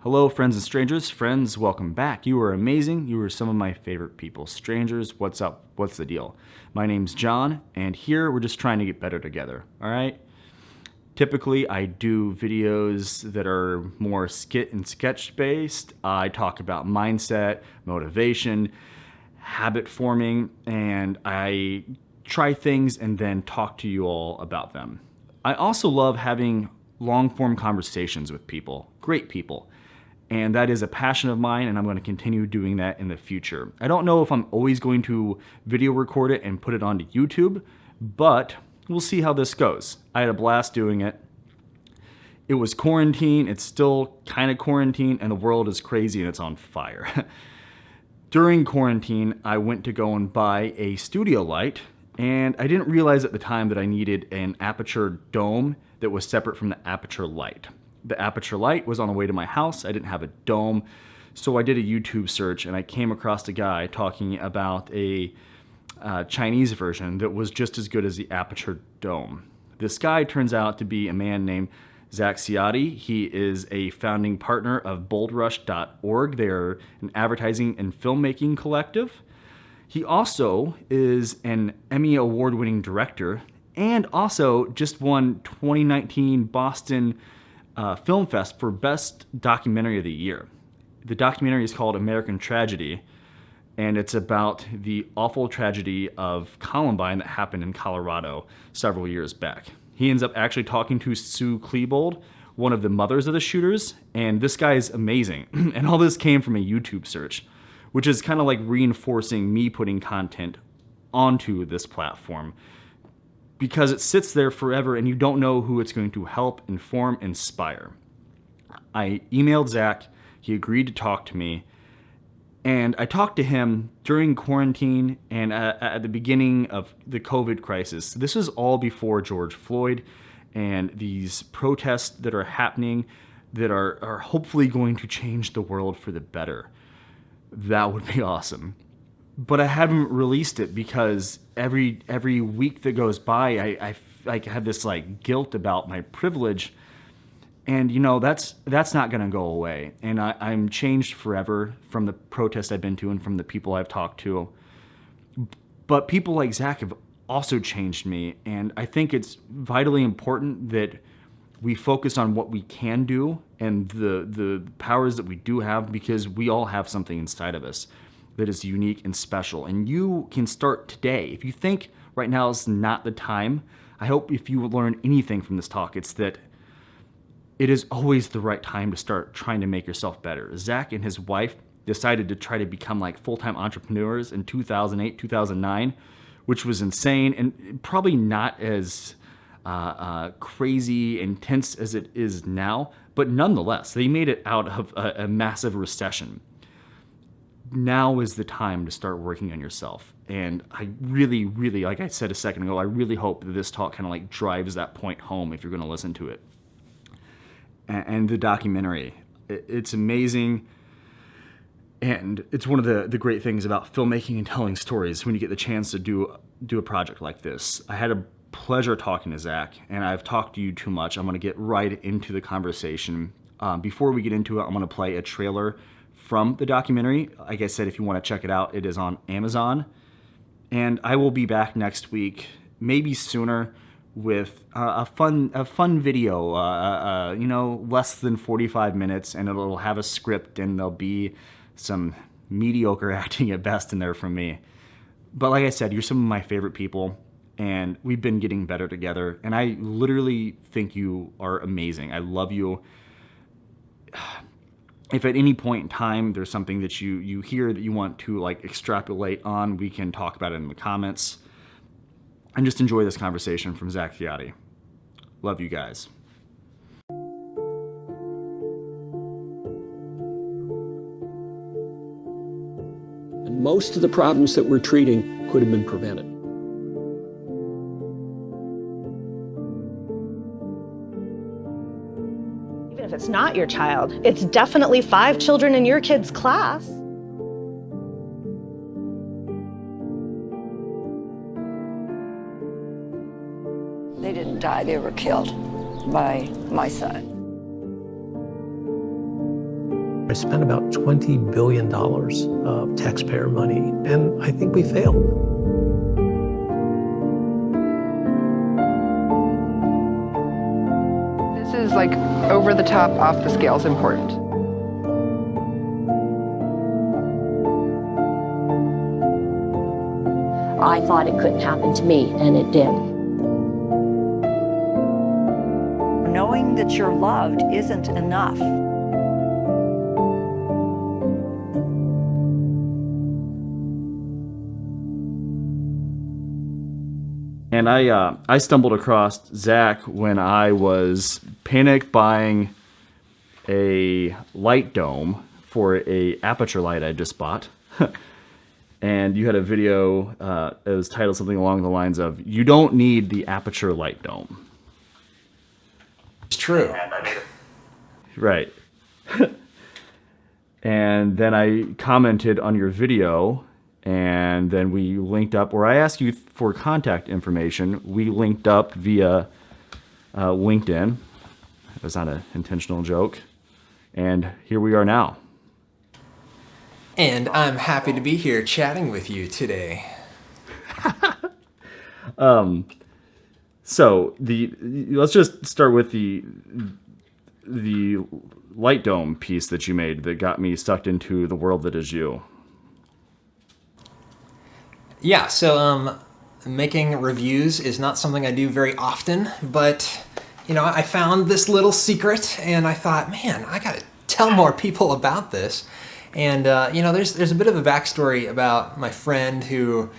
Hello, friends and strangers. Friends, welcome back. You are amazing. You are some of my favorite people. Strangers, what's up? What's the deal? My name's John, and here we're just trying to get better together, all right? Typically, I do videos that are more skit and sketch based. I talk about mindset, motivation, habit forming, and I try things and then talk to you all about them. I also love having long-form conversations with people, great people. And that is a passion of mine, and I'm going to continue doing that in the future. I don't know if I'm always going to video record it and put it onto YouTube, but we'll see how this goes. I had a blast doing it. It was quarantine, it's still kind of quarantine, and the world is crazy and it's on fire. During quarantine, I went to go and buy a studio light, and I didn't realize at the time that I needed an aperture dome that was separate from the aperture light. The aperture light was on the way to my house. I didn't have a dome, so I did a YouTube search and I came across a guy talking about a Chinese version that was just as good as the aperture dome. This guy turns out to be a man named Zak Ciotti. He is a founding partner of boldrush.org. They're an advertising and filmmaking collective. He also is an Emmy-award-winning director and also just won 2019 Boston Film Fest for Best Documentary of the Year. The documentary is called American Tragedy, and it's about the awful tragedy of Columbine that happened in Colorado several years back. He ends up actually talking to Sue Klebold, one of the mothers of the shooters, and this guy is amazing. And all this came from a YouTube search, which is kind of like reinforcing me putting content onto this platform, because it sits there forever and you don't know who it's going to help, inform, inspire. I emailed Zak, he agreed to talk to me, and I talked to him during quarantine and at the beginning of the COVID crisis. This was all before George Floyd and these protests that are happening that are hopefully going to change the world for the better. That would be awesome. But I haven't released it because every week that goes by, I have this like guilt about my privilege, and you know that's not going to go away. And I'm changed forever from the protests I've been to and from the people I've talked to. But people like Zak have also changed me, and I think it's vitally important that we focus on what we can do and the powers that we do have, because we all have something inside of us that is unique and special. And you can start today. If you think right now is not the time, I hope if you learn anything from this talk, it's that it is always the right time to start trying to make yourself better. Zak and his wife decided to try to become like full-time entrepreneurs in 2008, 2009, which was insane and probably not as crazy intense as it is now, but nonetheless, they made it out of a massive recession. Now is the time to start working on yourself. And I really, really, like I said a second ago, I really hope that this talk kind of like drives that point home if you're going to listen to it. And the documentary, it's amazing. And it's one of the great things about filmmaking and telling stories when you get the chance to do a project like this. I had a pleasure talking to Zak, and I've talked to you too much. I'm going to get right into the conversation. Before we get into it, I'm going to play a trailer from the documentary. Like I said, if you want to check it out, it is on Amazon. And I will be back next week, maybe sooner, with a fun video, less than 45 minutes, and it'll have a script, and there'll be some mediocre acting at best in there from me. But like I said, you're some of my favorite people, and we've been getting better together, and I literally think you are amazing. I love you. If at any point in time there's something that you hear that you want to like extrapolate on, we can talk about it in the comments. And just enjoy this conversation from Zak Ciotti. Love you guys. And most of the problems that we're treating could have been prevented. Even if it's not your child, it's definitely 5 children in your kid's class. They didn't die, they were killed by my son. I spent about $20 billion of taxpayer money, and I think we failed. This is like over the top, off the scales important. I thought it couldn't happen to me, and it did. Knowing that you're loved isn't enough. And I stumbled across Zach when I was panic buying a light dome for a aperture light I just bought. And you had a video, it was titled something along the lines of, "You don't need the aperture light dome." It's true. Right. And then I commented on your video, and then we linked up, or I asked you for contact information. We linked up via LinkedIn. That was not an intentional joke. And here we are now. And I'm happy to be here chatting with you today. So let's just start with the light dome piece that you made that got me sucked into the world that is you. Yeah, so making reviews is not something I do very often, but I found this little secret and I thought, man, I gotta tell more people about this. And there's a bit of a backstory about my friend who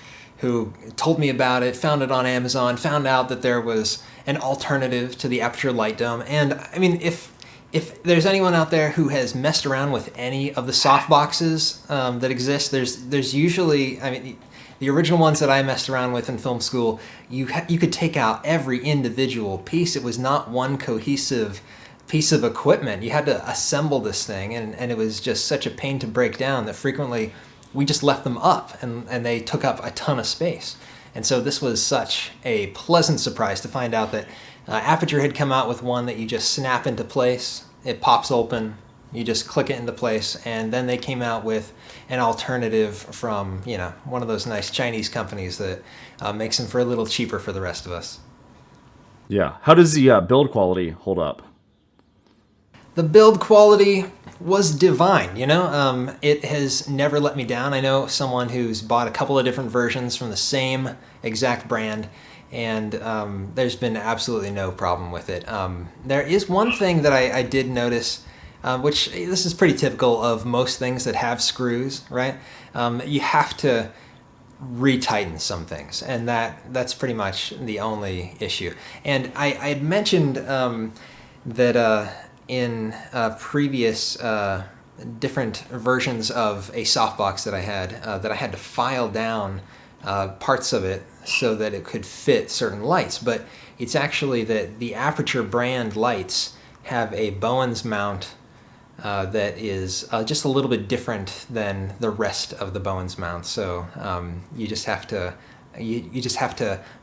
told me about it, found it on Amazon, found out that there was an alternative to the aperture light dome. And I mean, if there's anyone out there who has messed around with any of the soft boxes that exist, there's usually, the original ones that I messed around with in film school, you could take out every individual piece. It was not one cohesive piece of equipment. You had to assemble this thing, and it was just such a pain to break down that frequently we just left them up, and they took up a ton of space. And so this was such a pleasant surprise to find out that Aperture had come out with one that you just snap into place, it pops open, you just click it into place, and then they came out with an alternative from one of those nice Chinese companies that makes them for a little cheaper for the rest of us. Yeah. How does the build quality hold up? The build quality was divine, it has never let me down. I know someone who's bought a couple of different versions from the same exact brand, and there's been absolutely no problem with it. There is one thing that I did notice, which this is pretty typical of most things that have screws, right? You have to retighten some things, and that's pretty much the only issue. And I had mentioned that in previous different versions of a softbox that I had to file down parts of it so that it could fit certain lights. But it's actually that the Aperture brand lights have a Bowens mount that is just a little bit different than the rest of the Bowens mount. So you just have to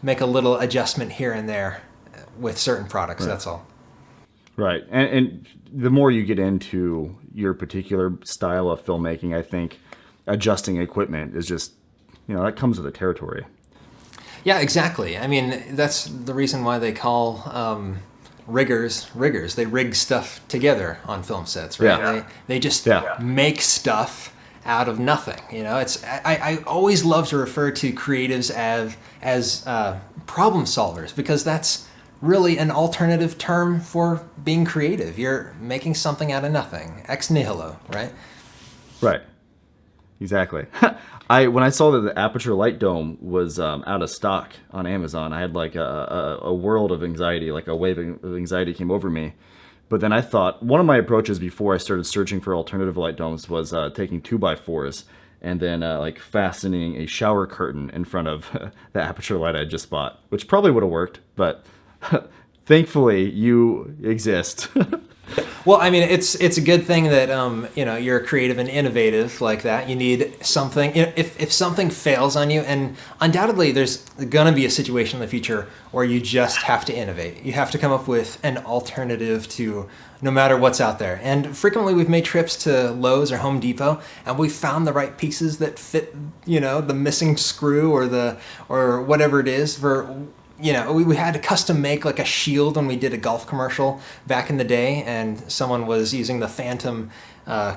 make a little adjustment here and there with certain products. Right. That's all. Right. And the more you get into your particular style of filmmaking, I think adjusting equipment is just, that comes with the territory. Yeah, exactly. I mean, that's the reason why they call riggers. They rig stuff together on film sets, right? Yeah. They just make stuff out of nothing. I always love to refer to creatives as problem solvers, because that's really an alternative term for being creative. You're making something out of nothing, ex nihilo, right? Right. Exactly. When I saw that the Aperture light dome was out of stock on Amazon, I had like a world of anxiety, like a wave of anxiety came over me. But then I thought, one of my approaches before I started searching for alternative light domes was taking 2x4s and then like fastening a shower curtain in front of the Aperture light I just bought, which probably would have worked, but thankfully you exist. Well, I mean, it's a good thing that you're creative and innovative like that. You need something. If something fails on you, and undoubtedly there's going to be a situation in the future where you just have to innovate. You have to come up with an alternative to no matter what's out there. And frequently we've made trips to Lowe's or Home Depot, and we found the right pieces that fit, the missing screw or whatever it is for. We had to custom make like a shield when we did a golf commercial back in the day, and someone was using the Phantom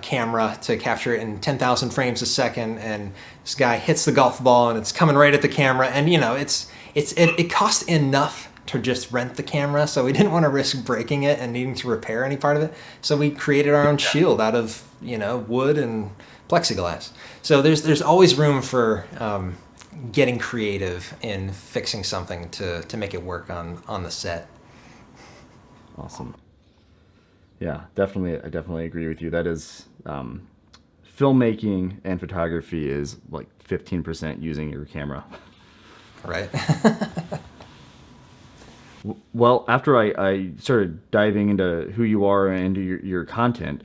camera to capture it in 10,000 frames a second, and this guy hits the golf ball and it's coming right at the camera, and it cost enough to just rent the camera, so we didn't want to risk breaking it and needing to repair any part of it, so we created our own shield out of wood and plexiglass. So there's always room for getting creative in fixing something to make it work on the set. Awesome. Yeah, definitely. I definitely agree with you. That is, filmmaking and photography is like 15% using your camera. Right. Well, after I started diving into who you are and into your content,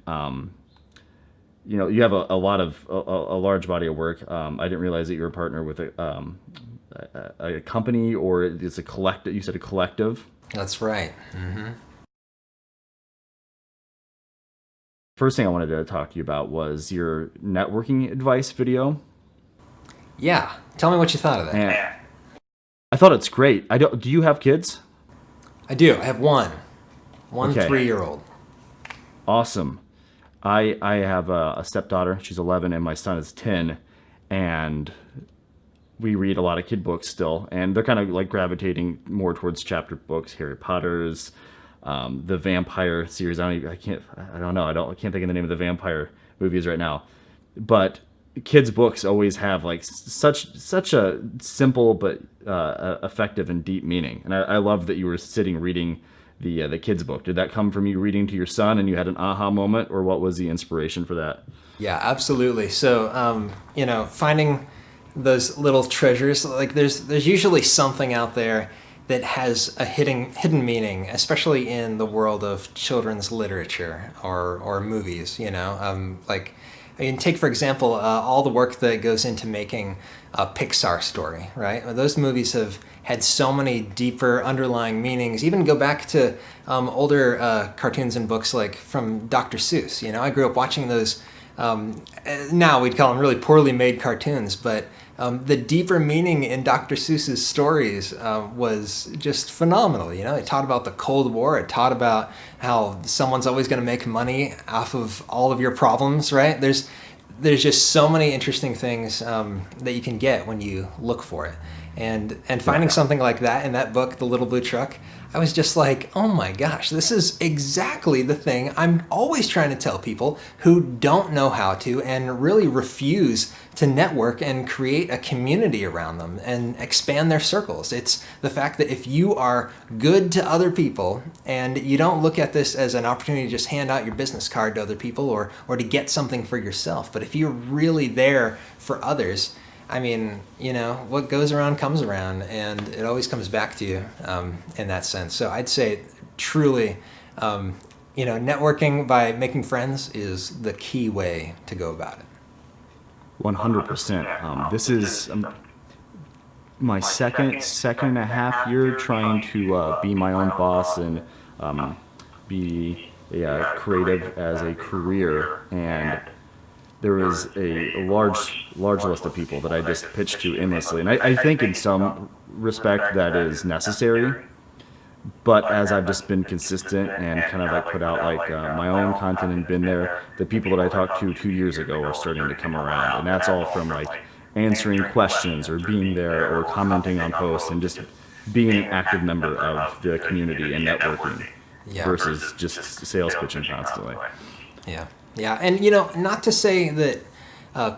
you have a large body of work. I didn't realize that you were a partner with a company, or it's a collective. You said a collective. That's right. Mm-hmm. First thing I wanted to talk to you about was your networking advice video. Yeah, tell me what you thought of that. And I thought it's great. Do you have kids? I do. I have one Okay. 3-year-old. Awesome. I have a stepdaughter. She's 11, and my son is 10, and we read a lot of kid books still, and they're kind of like gravitating more towards chapter books, Harry Potter's, the vampire series. I can't think of the name of the vampire movies right now, but kids books always have like such a simple but effective and deep meaning, and I love that you were sitting reading the kids book. Did that come from you reading to your son and you had an aha moment, or what was the inspiration for that? Yeah, absolutely. So, finding those little treasures, like there's usually something out there that has a hidden meaning, especially in the world of children's literature or movies, take, for example, all the work that goes into making a Pixar story, right? Those movies have had so many deeper underlying meanings. Even go back to older cartoons and books like from Dr. Seuss. I grew up watching those, now we'd call them really poorly made cartoons, but the deeper meaning in Dr. Seuss's stories was just phenomenal. It taught about the Cold War. It taught about how someone's always going to make money off of all of your problems, right? There's just so many interesting things that you can get when you look for it. And finding something like that in that book, The Little Blue Truck, I was just like, oh my gosh, this is exactly the thing I'm always trying to tell people who don't know how to and really refuse to network and create a community around them and expand their circles. It's the fact that if you are good to other people and you don't look at this as an opportunity to just hand out your business card to other people or to get something for yourself, but if you're really there for others, I mean, what goes around comes around, and it always comes back to you in that sense. So I'd say truly, networking by making friends is the key way to go about it. 100%. This is my second and a half year trying to be my own boss and be creative as a career, and there is a large list of people that I just pitch to endlessly. And I think in some respect that is necessary. But as I've just been consistent and kind of like put out like my own content and been there, the people that I talked to 2 years ago are starting to come around. And that's all from like answering questions or being there or commenting on posts and just being an active member of the community and networking versus just sales pitching constantly. Yeah. Yeah, and not to say that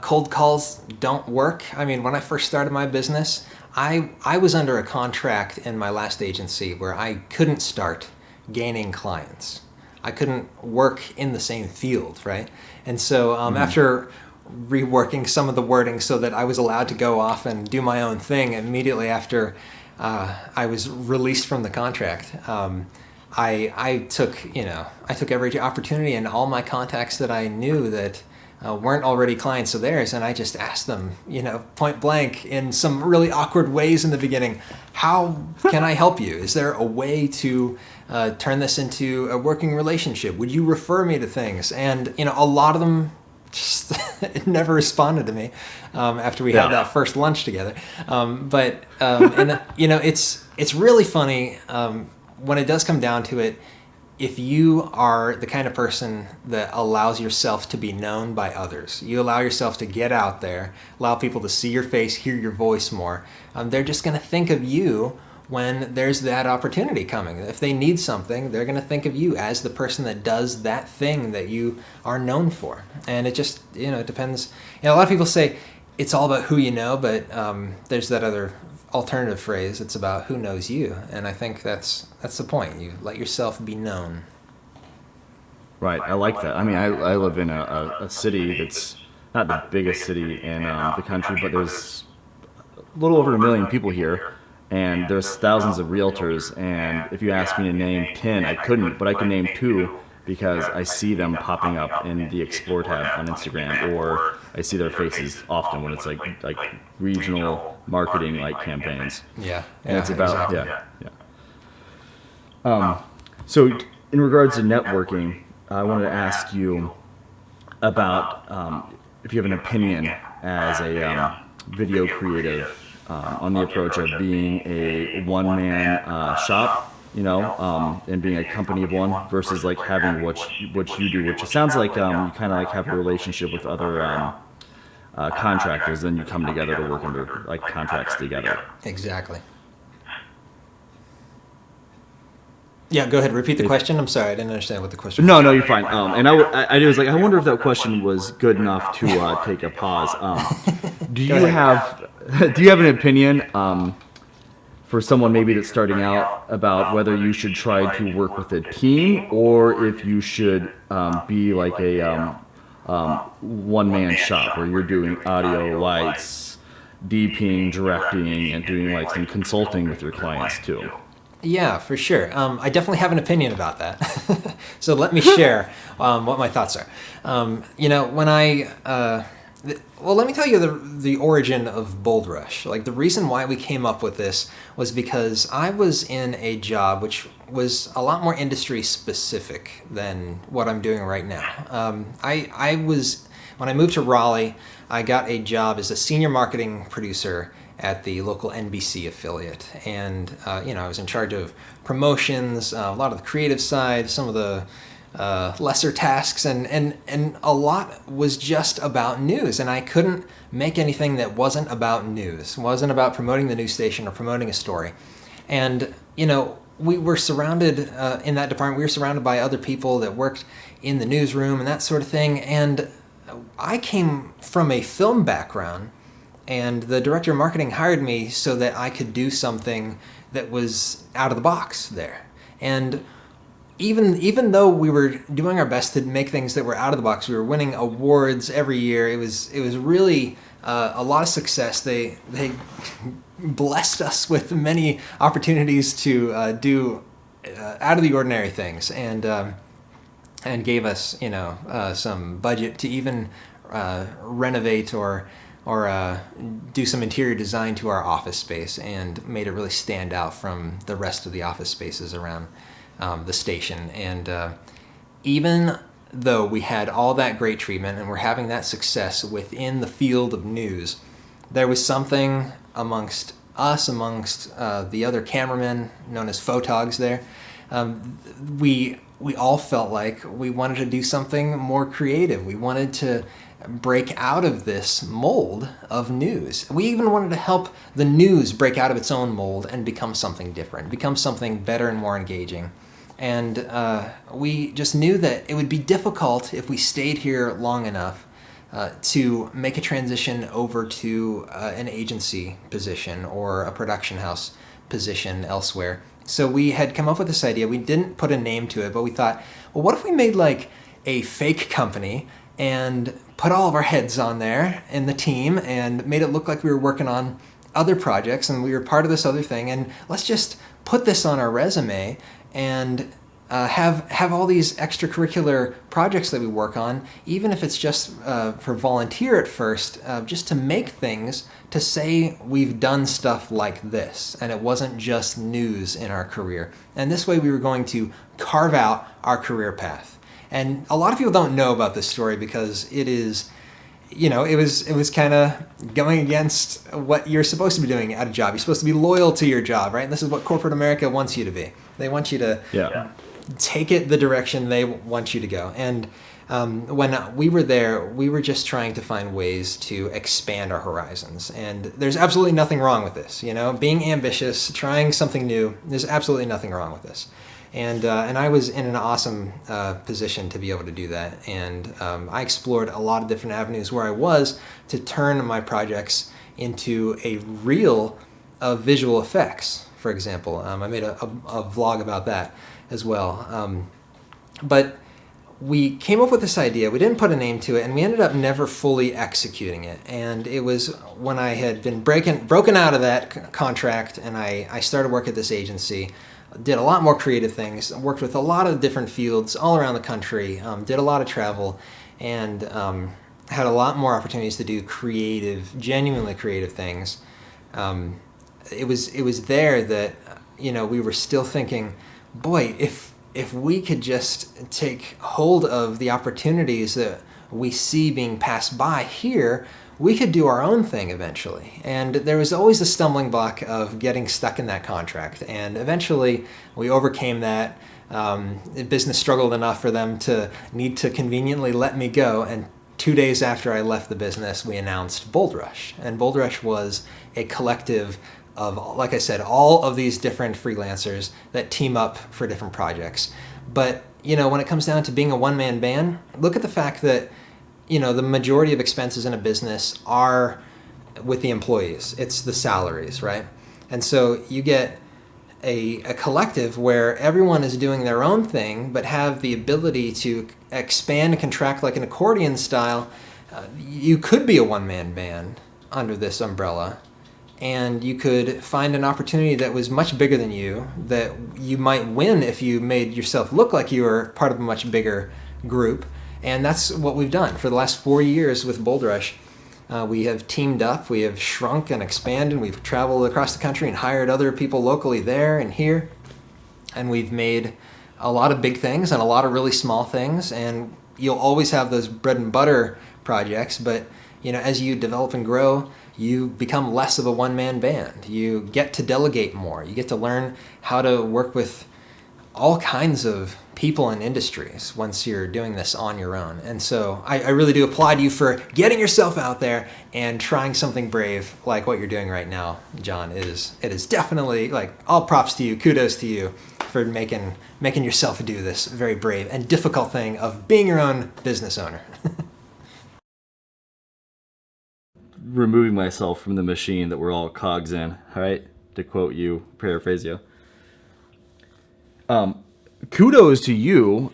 cold calls don't work. I mean, when I first started my business, I was under a contract in my last agency where I couldn't start gaining clients. I couldn't work in the same field, right? And so after reworking some of the wording so that I was allowed to go off and do my own thing immediately after I was released from the contract, I took every opportunity and all my contacts that I knew that weren't already clients of theirs, and I just asked them, point blank, in some really awkward ways in the beginning, how can I help you? Is there a way to turn this into a working relationship? Would you refer me to things? And a lot of them just never responded to me after we had that first lunch together. It's really funny when it does come down to it. If you are the kind of person that allows yourself to be known by others, you allow yourself to get out there, allow people to see your face, hear your voice more, they're just going to think of you when there's that opportunity coming. If they need something, they're going to think of you as the person that does that thing that you are known for. And it just, it depends. A lot of people say it's all about who you know, but there's that other alternative phrase, it's about who knows you. And I think that's the point. You let yourself be known. Right, I like that. I mean, I live in a city that's not the biggest city in the country, but there's a little over 1 million people here, and there's thousands of realtors, and if you ask me to name 10, I couldn't, but I can name 2 because I see them popping up in the Explore tab on Instagram, or I see their faces often when it's like regional marketing campaigns. Yeah, and it's about exactly. So in regards to networking, I wanted to ask you about if you have an opinion as a video creative on the approach of being a one-man shop, and being a company of one versus having what you do, which it sounds like you kind of have a relationship with other contractors, then you come together to work under contracts together. Exactly. Yeah, go ahead. Repeat the question. I'm sorry, I didn't understand what the question was. No, you're fine. And I was I wonder if that question was good enough to take a pause. Do you have an opinion for someone maybe that's starting out about whether you should try to work with a team or if you should be like a one-man shop where you're doing audio, lights, DPing, directing, and doing some consulting with your clients too? Yeah, for sure. I definitely have an opinion about that. So let me share what my thoughts are. Let me tell you the origin of Bold Rush. The reason why we came up with this was because I was in a job which was a lot more industry specific than what I'm doing right now. When I moved to Raleigh, I got a job as a senior marketing producer at the local NBC affiliate. And, I was in charge of promotions, a lot of the creative side, some of the lesser tasks, and a lot was just about news. And I couldn't make anything that wasn't about news, wasn't about promoting the news station or promoting a story. And, we were surrounded, in that department, we were surrounded by other people that worked in the newsroom and that sort of thing. And I came from a film background, and the director of marketing hired me so that I could do something that was out of the box there. And even though we were doing our best to make things that were out of the box, we were winning awards every year. It was really a lot of success. They blessed us with many opportunities to do out of the ordinary things, and gave us some budget to even renovate or do some interior design to our office space, and made it really stand out from the rest of the office spaces around the station. And even though we had all that great treatment and we're having that success within the field of news, there was something amongst us, amongst the other cameramen known as photogs there. We all felt like we wanted to do something more creative. We wanted to break out of this mold of news. We even wanted to help the news break out of its own mold and become something different, become something better and more engaging. And we just knew that it would be difficult if we stayed here long enough to make a transition over to an agency position or a production house position elsewhere. So we had come up with this idea. We didn't put a name to it, but we thought, well, what if we made a fake company and put all of our heads on there in the team and made it look like we were working on other projects and we were part of this other thing, and let's just put this on our resume and have all these extracurricular projects that we work on, even if it's just for volunteer at first, just to make things to say we've done stuff like this, and it wasn't just news in our career. And this way we were going to carve out our career path. And a lot of people don't know about this story because it is, it was kind of going against what you're supposed to be doing at a job. You're supposed to be loyal to your job, right? And this is what corporate America wants you to be. They want you to take it the direction they want you to go. And when we were there, we were just trying to find ways to expand our horizons. And there's absolutely nothing wrong with this. Being ambitious, trying something new, there's absolutely nothing wrong with this. And I was in an awesome position to be able to do that. And I explored a lot of different avenues where I was to turn my projects into a reel of visual effects, for example. I made a vlog about that as well. But we came up with this idea. We didn't put a name to it, and we ended up never fully executing it. And it was when I had been broken out of that contract, and I started work at this agency. Did a lot more creative things, worked with a lot of different fields all around the country, did a lot of travel, and had a lot more opportunities to do genuinely creative things. It was there that, we were still thinking, boy, if we could just take hold of the opportunities that we see being passed by here, we could do our own thing eventually. And there was always a stumbling block of getting stuck in that contract. And eventually we overcame that. Business struggled enough for them to need to conveniently let me go. And 2 days after I left the business, we announced Bold Rush. And Bold Rush was a collective of, like I said, all of these different freelancers that team up for different projects. But, when it comes down to being a one-man band, look at the fact that the majority of expenses in a business are with the employees. It's the salaries, right? And so you get a collective where everyone is doing their own thing, but have the ability to expand and contract like an accordion style. You could be a one-man band under this umbrella, and you could find an opportunity that was much bigger than you, that you might win if you made yourself look like you were part of a much bigger group. And that's what we've done for the last 4 years with Bold Rush. We have teamed up, we have shrunk and expanded, we've traveled across the country and hired other people locally there and here. And we've made a lot of big things and a lot of really small things. And you'll always have those bread and butter projects, but as you develop and grow, you become less of a one-man band. You get to delegate more. You get to learn how to work with all kinds of people and industries once you're doing this on your own. And so I really do applaud you for getting yourself out there and trying something brave like what you're doing right now, John. It is definitely, like, all props to you, kudos to you for making yourself do this very brave and difficult thing of being your own business owner. Removing myself from the machine that we're all cogs in, all right? To quote you, paraphrase you. Kudos to you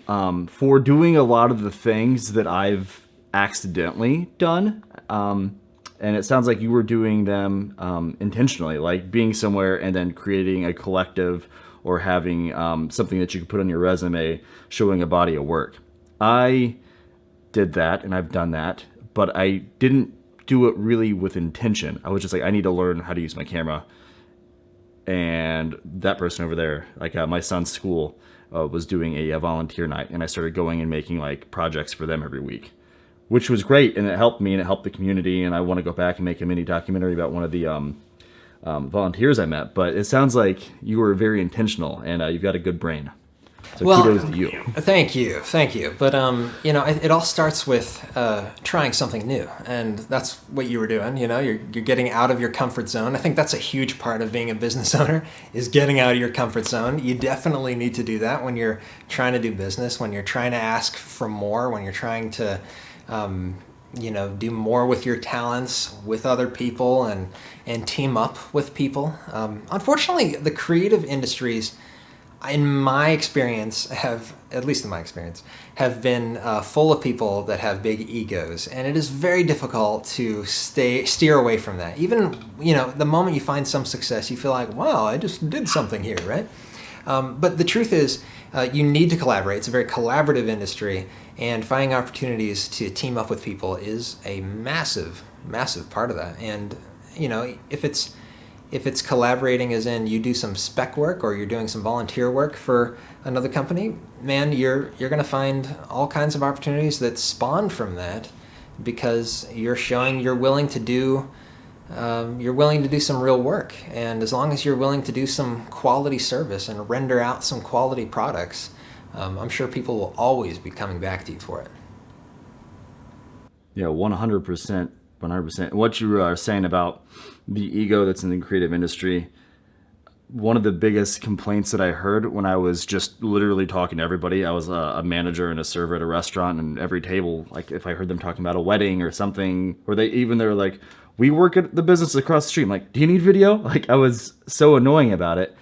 for doing a lot of the things that I've accidentally done. And it sounds like you were doing them intentionally, like being somewhere and then creating a collective or having something that you could put on your resume showing a body of work. I did that, and I've done that, but I didn't do it really with intention. I was just like, I need to learn how to use my camera. And that person over there, like my son's school, was doing a volunteer night, and I started going and making like projects for them every week, which was great, and it helped me and it helped the community. And I want to go back and make a mini documentary about one of the volunteers I met. But it sounds like you were very intentional, and you've got a good brain. So kudos to you. Thank you. But it all starts with trying something new, and that's what you were doing. You're getting out of your comfort zone. I think that's a huge part of being a business owner, is getting out of your comfort zone. You definitely need to do that when you're trying to do business, when you're trying to ask for more, when you're trying to do more with your talents, with other people, and team up with people. Unfortunately, the creative industries, in my experience, have been full of people that have big egos, and it is very difficult to steer away from that. Even, the moment you find some success, you feel like, wow, I just did something here, right? But the truth is, you need to collaborate. It's a very collaborative industry, and finding opportunities to team up with people is a massive, massive part of that. And if it's collaborating as in you do some spec work or you're doing some volunteer work for another company, man, you're going to find all kinds of opportunities that spawn from that, because you're showing you're willing to do some real work. And as long as you're willing to do some quality service and render out some quality products, I'm sure people will always be coming back to you for it. Yeah, 100%. 100%. What you are saying about the ego that's in the creative industry, one of the biggest complaints that I heard when I was just literally talking to everybody, I was a manager and a server at a restaurant, and every table, like if I heard them talking about a wedding or something, or they're like, we work at the business across the street. I'm like, do you need video? Like, I was so annoying about it.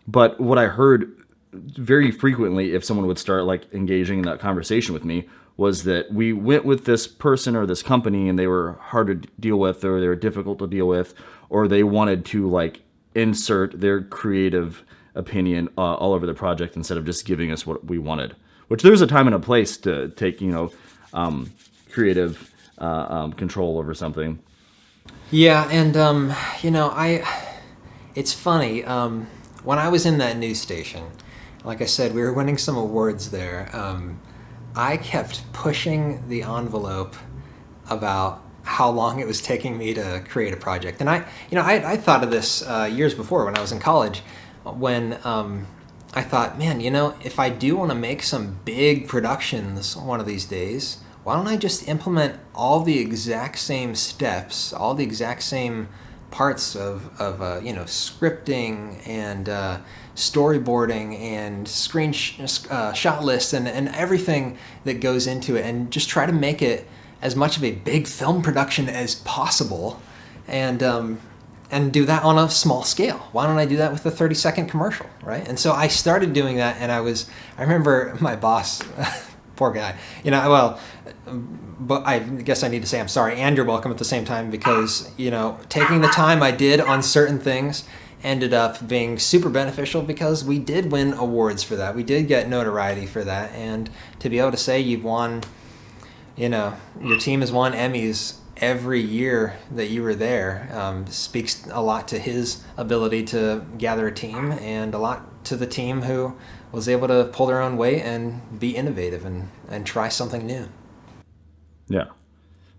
But what I heard very frequently, if someone would start like engaging in that conversation with me, was that we went with this person or this company and they were hard to deal with, or they were difficult to deal with, or they wanted to like insert their creative opinion all over the project instead of just giving us what we wanted. Which there's a time and a place to take, creative control over something. Yeah, and it's funny. When I was in that news station, like I said, we were winning some awards there. I kept pushing the envelope about how long it was taking me to create a project. And I thought of this years before when I was in college, when I thought, man, if I do want to make some big productions one of these days, why don't I just implement all the exact same steps, all the exact same parts of scripting and storyboarding and shot lists and everything that goes into it, and just try to make it as much of a big film production as possible, and do that on a small scale. Why don't I do that with a 30-second commercial, right? And so I started doing that, and I remember my boss, poor guy, but I guess I need to say I'm sorry and you're welcome at the same time, because, taking the time I did on certain things ended up being super beneficial, because we did win awards for that. We did get notoriety for that. And to be able to say you've won, your team has won Emmys every year that you were there, speaks a lot to his ability to gather a team, and a lot to the team who was able to pull their own weight and be innovative and try something new. Yeah.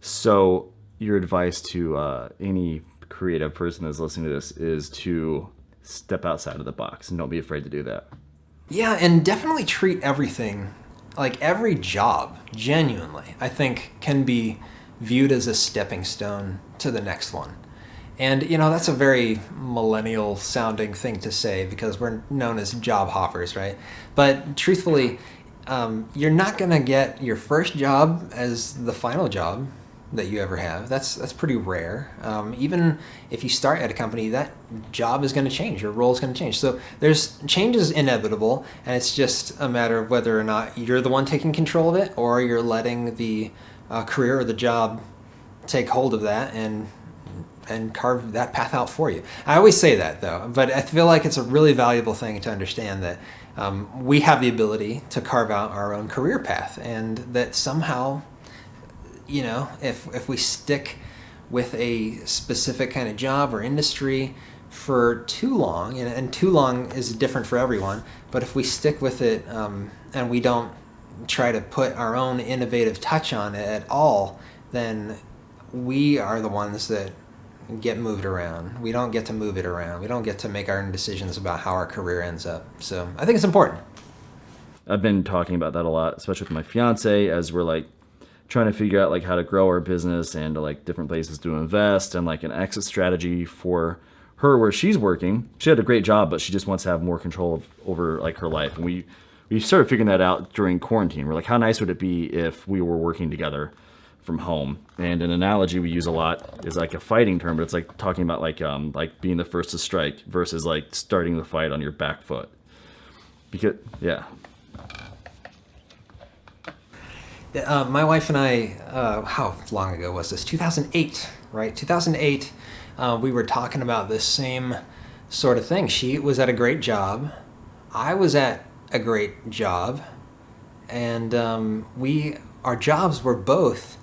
So your advice to any creative person that's listening to this is to step outside of the box and don't be afraid to do that. Yeah, and definitely treat everything, like every job, genuinely, I think can be viewed as a stepping stone to the next one. And, that's a very millennial sounding thing to say, because we're known as job hoppers, right? But truthfully, you're not going to get your first job as the final job that you ever have. That's pretty rare. Even if you start at a company, that job is going to change. Your role is going to change. So there's changes inevitable, and it's just a matter of whether or not you're the one taking control of it, or you're letting the career or the job take hold of that and carve that path out for you. I always say that, though, but I feel like it's a really valuable thing to understand that we have the ability to carve out our own career path, and that somehow, if we stick with a specific kind of job or industry for too long, and too long is different for everyone, but if we stick with it and we don't try to put our own innovative touch on it at all, then we are the ones that get moved around. We don't get to move it around. We don't get to make our own decisions about how our career ends up. So I think it's important. I've been talking about that a lot, especially with my fiance, as we're like trying to figure out like how to grow our business and like different places to invest, and like an exit strategy for her where she's working. She had a great job, but she just wants to have more control over like her life. And we started figuring that out during quarantine. We're like, how nice would it be if we were working together from home? And an analogy we use a lot is like a fighting term, but it's like talking about like being the first to strike versus like starting the fight on your back foot. Because my wife and I, how long ago was this? 2008, right? 2008, we were talking about this same sort of thing. She was at a great job. I was at a great job, and our jobs were both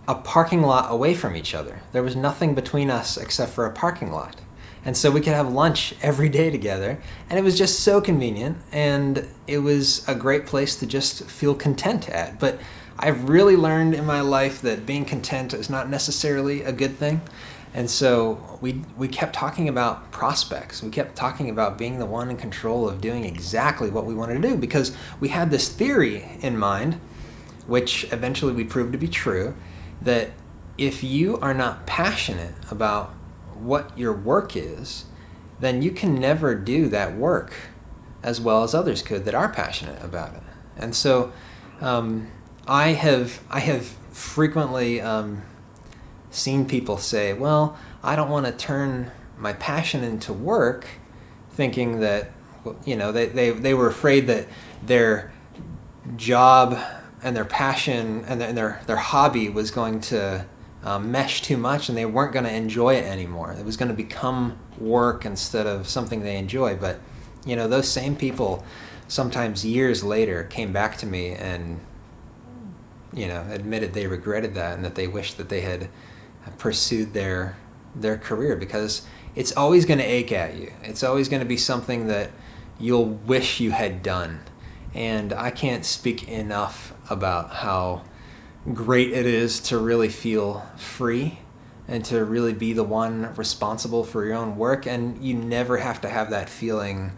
a parking lot away from each other. There was nothing between us except for a parking lot. And so we could have lunch every day together, and it was just so convenient, and it was a great place to just feel content at. But I've really learned in my life that being content is not necessarily a good thing. And so we kept talking about prospects. We kept talking about being the one in control of doing exactly what we wanted to do, because we had this theory in mind, which eventually we proved to be true, that if you are not passionate about what your work is, then you can never do that work as well as others could that are passionate about it. And so I have frequently seen people say, well, I don't want to turn my passion into work, thinking that, you know, they were afraid that their job and their passion and their hobby was going to mesh too much, and they weren't going to enjoy it anymore. It was going to become work instead of something they enjoy. But, you know, those same people sometimes years later came back to me and, you know, admitted they regretted that and that they wished that they had pursued their career, because it's always going to ache at you. It's always going to be something that you'll wish you had done. And I can't speak enough about how great it is to really feel free and to really be the one responsible for your own work. And you never have to have that feeling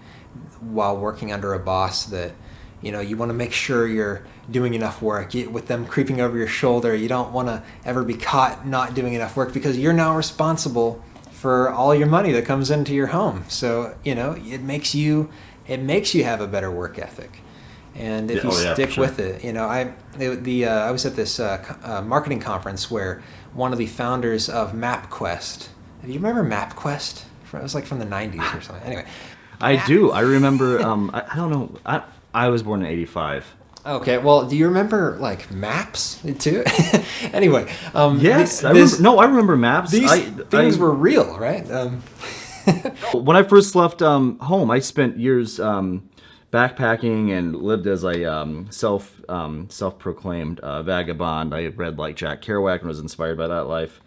while working under a boss that, you know, you want to make sure you're doing enough work. With them creeping over your shoulder, you don't want to ever be caught not doing enough work, because you're now responsible for all your money that comes into your home. So, you know, it makes you have a better work ethic. And if you stick with it, you know, I was at this marketing conference where one of the founders of MapQuest. Do you remember MapQuest? It was like from the 90s or something. Anyway, I do. I remember. I don't know. I was born in '85. Okay. Well, do you remember like Maps too? Anyway. Yes. I remember Maps. These things were real, right? When I first left home, I spent years backpacking and lived as a self-proclaimed vagabond. I read like Jack Kerouac and was inspired by that life,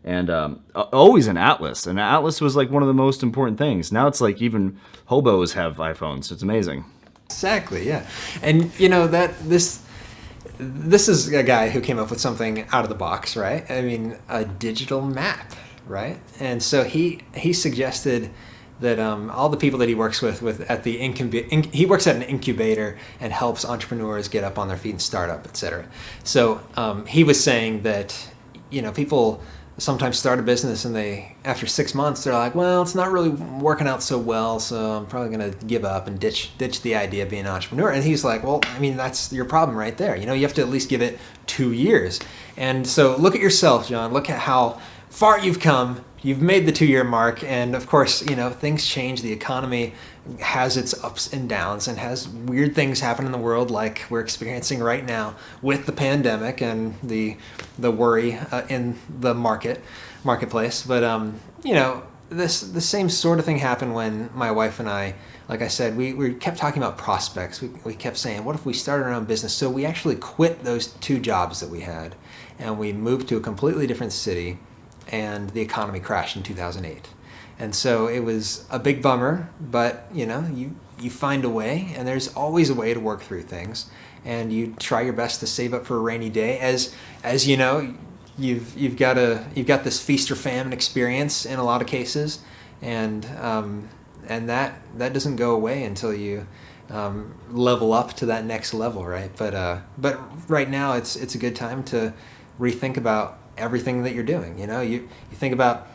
and always an atlas. And atlas was like one of the most important things. Now it's like even hobos have iPhones. It's amazing. Exactly. Yeah, and you know that this is a guy who came up with something out of the box, right? I mean, a digital map, right? And so he suggested that all the people that he works with at the he works at an incubator and helps entrepreneurs get up on their feet and start up, etc. So he was saying that, you know, people sometimes start a business and after 6 months they're like, well, it's not really working out so well, so I'm probably going to give up and ditch the idea of being an entrepreneur. And he's like, well, I mean, that's your problem right there. You know, you have to at least give it 2 years. And so look at yourself, John. Look at how far you've come. You've made the 2-year mark, and of course, you know, things change. The economy has its ups and downs and has weird things happen in the world like we're experiencing right now with the pandemic and the worry in the marketplace. But, you know, the same sort of thing happened when my wife and I, like I said, we kept talking about prospects. We kept saying, what if we started our own business? So we actually quit those 2 jobs that we had, and we moved to a completely different city. And the economy crashed in 2008. And so it was a big bummer, but you know, you find a way, and there's always a way to work through things. And you try your best to save up for a rainy day. As you know, you've got this feast or famine experience in a lot of cases, and that doesn't go away until you level up to that next level, right? But right now it's a good time to rethink about everything that you're doing. You know, you think about,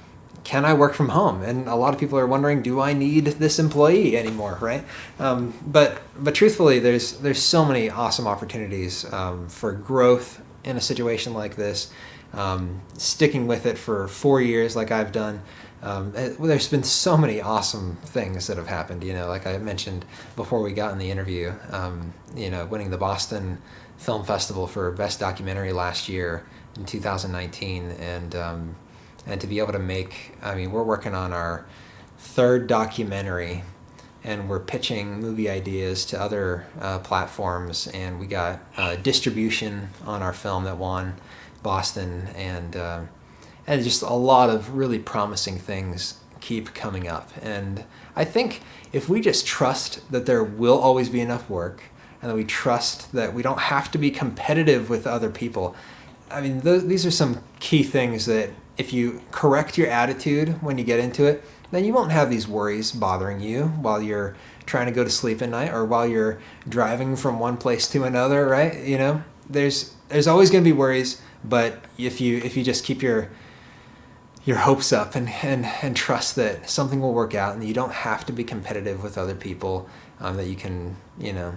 can I work from home? And a lot of people are wondering, do I need this employee anymore, right? But truthfully, there's so many awesome opportunities for growth in a situation like this. Sticking with it for 4 years like I've done, there's been so many awesome things that have happened. You know, like I mentioned before we got in the interview, you know, winning the Boston Film Festival for Best Documentary last year in 2019, and to be able to make, I mean, we're working on our 3rd documentary, and we're pitching movie ideas to other platforms, and we got distribution on our film that won Boston, and just a lot of really promising things keep coming up. And I think if we just trust that there will always be enough work, and that we trust that we don't have to be competitive with other people, I mean, these are some key things that if you correct your attitude when you get into it, then you won't have these worries bothering you while you're trying to go to sleep at night or while you're driving from one place to another, right? You know, there's always going to be worries, but if you just keep your hopes up and trust that something will work out and you don't have to be competitive with other people, that you can, you know,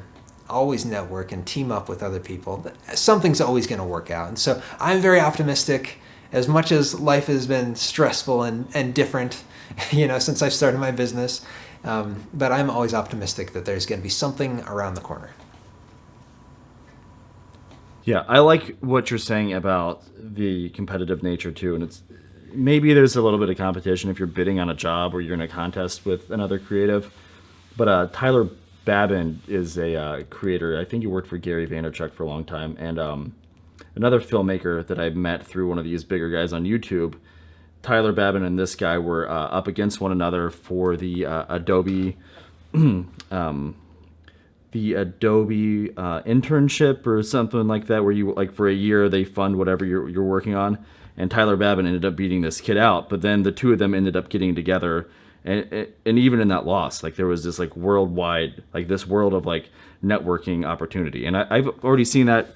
always network and team up with other people, something's always going to work out. And so I'm very optimistic, as much as life has been stressful and different, you know, since I started my business. But I'm always optimistic that there's going to be something around the corner. Yeah, I like what you're saying about the competitive nature too, and it's maybe there's a little bit of competition if you're bidding on a job or you're in a contest with another creative. But Tyler Babin is a creator. I think he worked for Gary Vaynerchuk for a long time, and another filmmaker that I've met through one of these bigger guys on YouTube. Tyler Babin and this guy were up against one another for the Adobe internship or something like that, where you, like, for a year they fund whatever you're working on, and Tyler Babin ended up beating this kid out, but then the two of them ended up getting together, and even in that loss, like, there was this like worldwide, like this world of like networking opportunity. And I've already seen that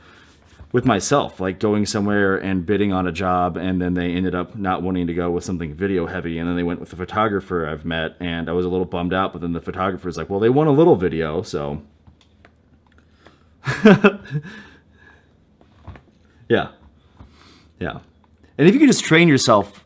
with myself, like going somewhere and bidding on a job, and then they ended up not wanting to go with something video heavy, and then they went with a photographer I've met, and I was a little bummed out, but then the photographer's like, well, they want a little video, so yeah. And if you can just train yourself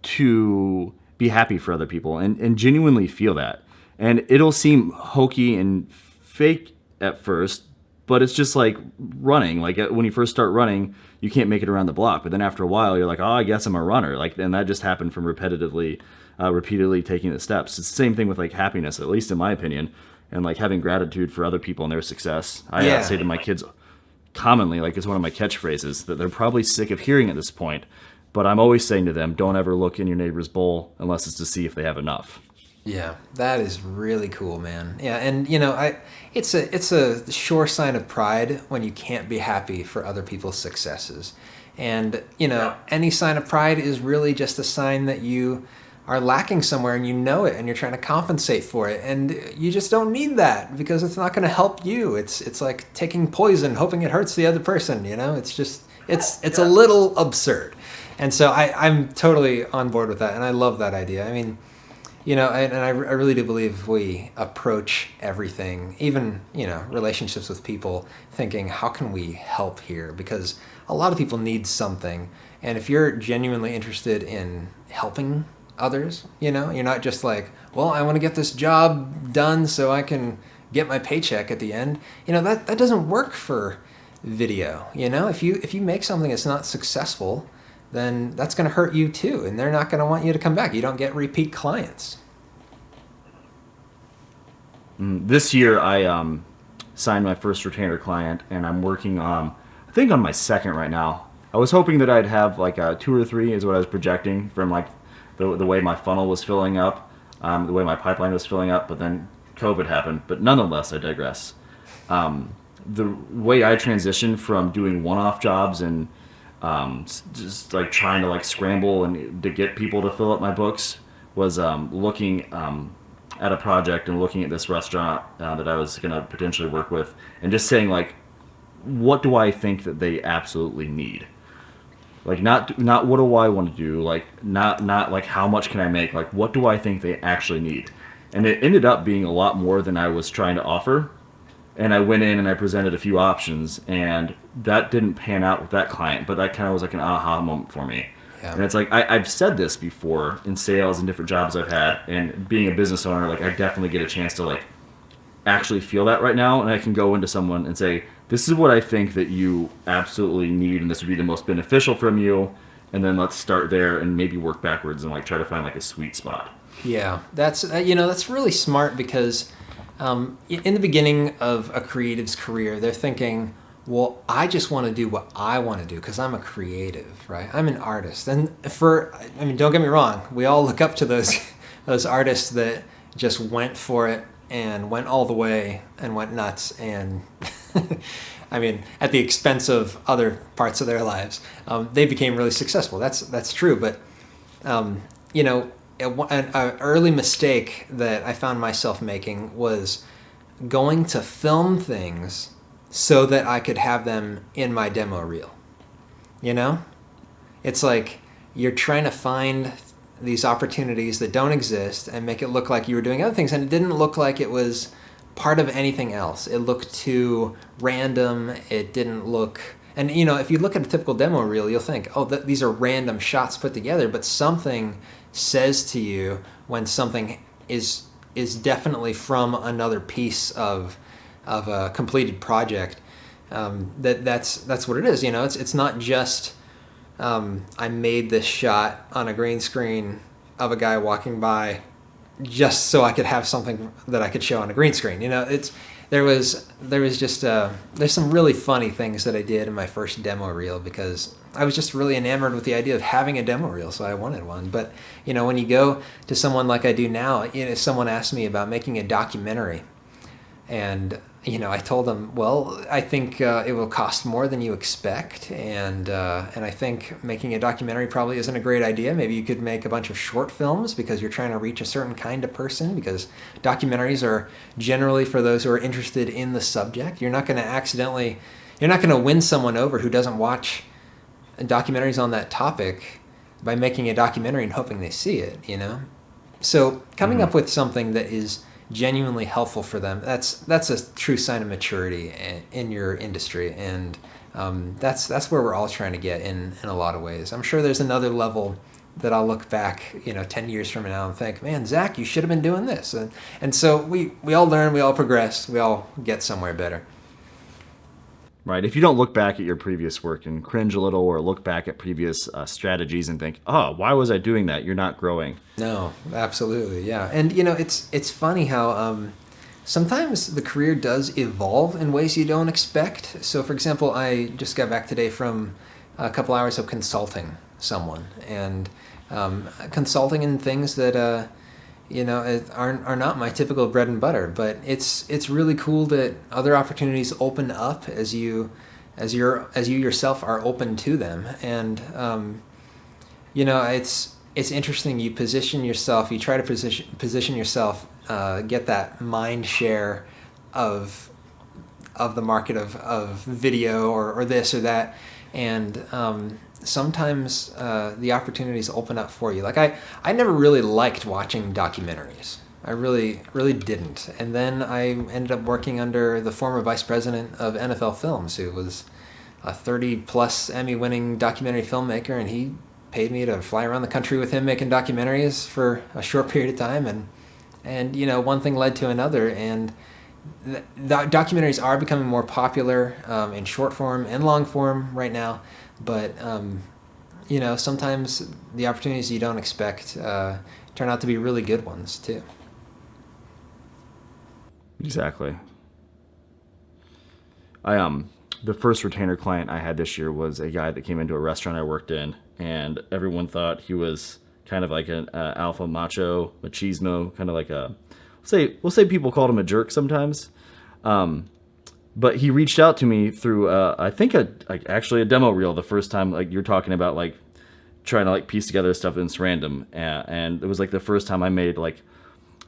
to be happy for other people and genuinely feel that, and it'll seem hokey and fake at first, but it's just like running. Like, when you first start running, you can't make it around the block, but then after a while, you're like, oh, I guess I'm a runner. Like, and that just happened from repeatedly taking the steps. It's the same thing with like happiness, at least in my opinion, and like having gratitude for other people and their success. I say to my kids commonly, like, it's one of my catchphrases that they're probably sick of hearing at this point, but I'm always saying to them, don't ever look in your neighbor's bowl unless it's to see if they have enough. Yeah, that is really cool, man. Yeah, and you know, it's a sure sign of pride when you can't be happy for other people's successes. And you know, any sign of pride is really just a sign that you are lacking somewhere and you know it, and you're trying to compensate for it, and you just don't need that because it's not going to help you. It's like taking poison hoping it hurts the other person, you know? It's just it's a little absurd. And so I'm totally on board with that, and I love that idea. I mean, you know, and I really do believe we approach everything, even, you know, relationships with people, thinking, how can we help here? Because a lot of people need something, and if you're genuinely interested in helping others, you know, you're not just like, well, I want to get this job done so I can get my paycheck at the end. You know, that doesn't work for video. You know, if you make something that's not successful, then that's going to hurt you too, and they're not going to want you to come back. You don't get repeat clients. This year I signed my first retainer client, and I'm working on, I think, on my second right now. I was hoping that I'd have like 2 or 3 is what I was projecting from like the way my funnel was filling up, the way my pipeline was filling up, but then COVID happened. But nonetheless, I digress. The way I transitioned from doing one-off jobs and just like trying to like scramble and to get people to fill up my books was looking at a project and looking at this restaurant that I was going to potentially work with, and just saying, like, what do I think that they absolutely need? Like, not what do I want to do, like not like how much can I make, like what do I think they actually need? And it ended up being a lot more than I was trying to offer. And I went in and I presented a few options, and that didn't pan out with that client, but that kind of was like an aha moment for me. Yeah. And it's like, I've said this before in sales and different jobs I've had, and being a business owner, like, I definitely get a chance to like actually feel that right now, and I can go into someone and say, this is what I think that you absolutely need, and this would be the most beneficial from you, and then let's start there and maybe work backwards and like try to find like a sweet spot. Yeah, that's really smart because in the beginning of a creative's career, they're thinking, well, I just want to do what I want to do because I'm a creative, right? I'm an artist. And don't get me wrong, we all look up to those artists that just went for it and went all the way and went nuts and at the expense of other parts of their lives. They became really successful. That's true, but an early mistake that I found myself making was going to film things so that I could have them in my demo reel. It's like you're trying to find these opportunities that don't exist and make it look like you were doing other things, and it didn't look like it was part of anything else. It looked too random. It didn't look... And, if you look at a typical demo reel, you'll think, oh, these are random shots put together, but something says to you when something is definitely from another piece of a completed project, that's what it is. It's not just I made this shot on a green screen of a guy walking by just so I could have something that I could show on a green screen. There's some really funny things that I did in my first demo reel because I was just really enamored with the idea of having a demo reel, so I wanted one. But when you go to someone like I do now, someone asked me about making a documentary, and I told them, well, I think it will cost more than you expect, and I think making a documentary probably isn't a great idea. Maybe you could make a bunch of short films because you're trying to reach a certain kind of person, because documentaries are generally for those who are interested in the subject. You're not going to win someone over who doesn't watch documentaries on that topic by making a documentary and hoping they see it, So coming up with something that is genuinely helpful for them, that's a true sign of maturity in your industry, and that's where we're all trying to get in a lot of ways. I'm sure there's another level that I'll look back 10 years from now and think, man, Zach, you should have been doing this, and so we all learn, we all progress, we all get somewhere better. Right. If you don't look back at your previous work and cringe a little, or look back at previous strategies and think, oh, why was I doing that? You're not growing. No, absolutely. Yeah. And, it's funny how sometimes the career does evolve in ways you don't expect. So, for example, I just got back today from a couple hours of consulting someone, and consulting in things that are not my typical bread and butter, but it's really cool that other opportunities open up as you yourself are open to them, and it's interesting. You position yourself, you try to position yourself, get that mind share of the market of video or this or that, and sometimes the opportunities open up for you. Like I never really liked watching documentaries. I really, really didn't. And then I ended up working under the former vice president of NFL Films, who was a 30-plus Emmy-winning documentary filmmaker, and he paid me to fly around the country with him making documentaries for a short period of time. And one thing led to another, and the documentaries are becoming more popular in short form and long form right now. But, sometimes the opportunities you don't expect turn out to be really good ones, too. Exactly. The first retainer client I had this year was a guy that came into a restaurant I worked in, and everyone thought he was kind of like an alpha macho, machismo, kind of like we'll say people called him a jerk sometimes. But he reached out to me through, I think, actually a demo reel the first time, like you're talking about, like trying to like piece together stuff that's random. And it was like the first time I made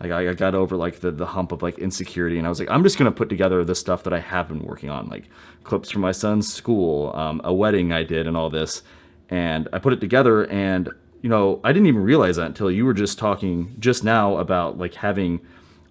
I got over like the hump of like insecurity, and I was like, I'm just going to put together the stuff that I have been working on, like clips from my son's school, a wedding I did, and all this. And I put it together, and, I didn't even realize that until you were just talking just now about like having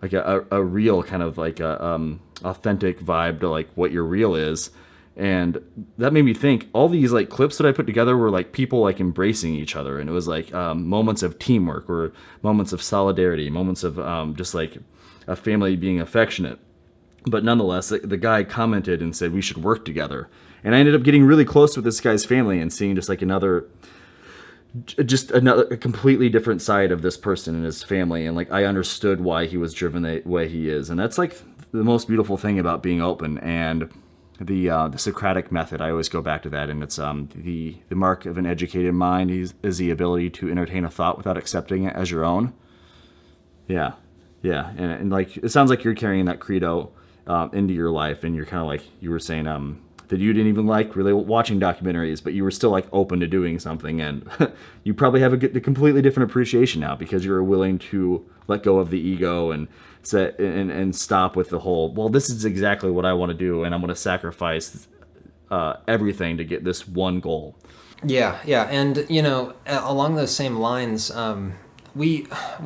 like a real kind of like a authentic vibe to like what your reel is. And that made me think all these like clips that I put together were like people like embracing each other, and it was like moments of teamwork, or moments of solidarity, moments of just like a family being affectionate. But nonetheless, the guy commented and said we should work together, and I ended up getting really close with this guy's family and seeing just like another just a completely different side of this person and his family, and like I understood why he was driven the way he is, and that's like the most beautiful thing about being open. And the Socratic method, I always go back to that, and it's the mark of an educated mind is the ability to entertain a thought without accepting it as your own. Yeah, and like it sounds like you're carrying that credo into your life, and you're kind of like you were saying that you didn't even like really watching documentaries, but you were still like open to doing something, and you probably have a completely different appreciation now because you're willing to let go of the ego and set and stop with the whole, well, this is exactly what I want to do, and I'm going to sacrifice everything to get this one goal. Yeah, and along those same lines, we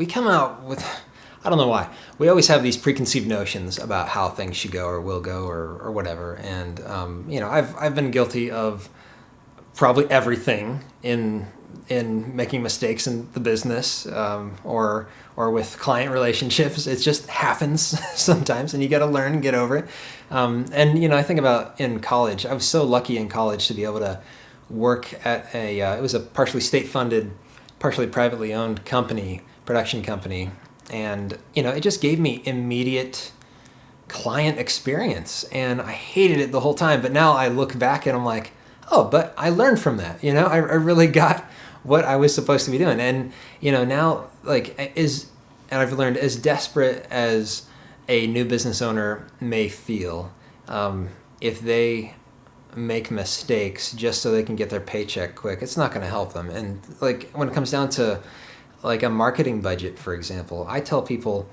come out with, I don't know why, we always have these preconceived notions about how things should go or will go or whatever, and I've been guilty of probably everything in making mistakes in the business or with client relationships. It just happens sometimes, and you got to learn and get over it. I think about in college, I was so lucky in college to be able to work at it was a partially state-funded, partially privately owned production company. And, it just gave me immediate client experience, and I hated it the whole time. But now I look back and I'm like, oh, but I learned from that. I really got what I was supposed to be doing. And, now and I've learned, as desperate as a new business owner may feel, if they make mistakes just so they can get their paycheck quick, it's not going to help them. And when it comes down to like a marketing budget, for example, I have told people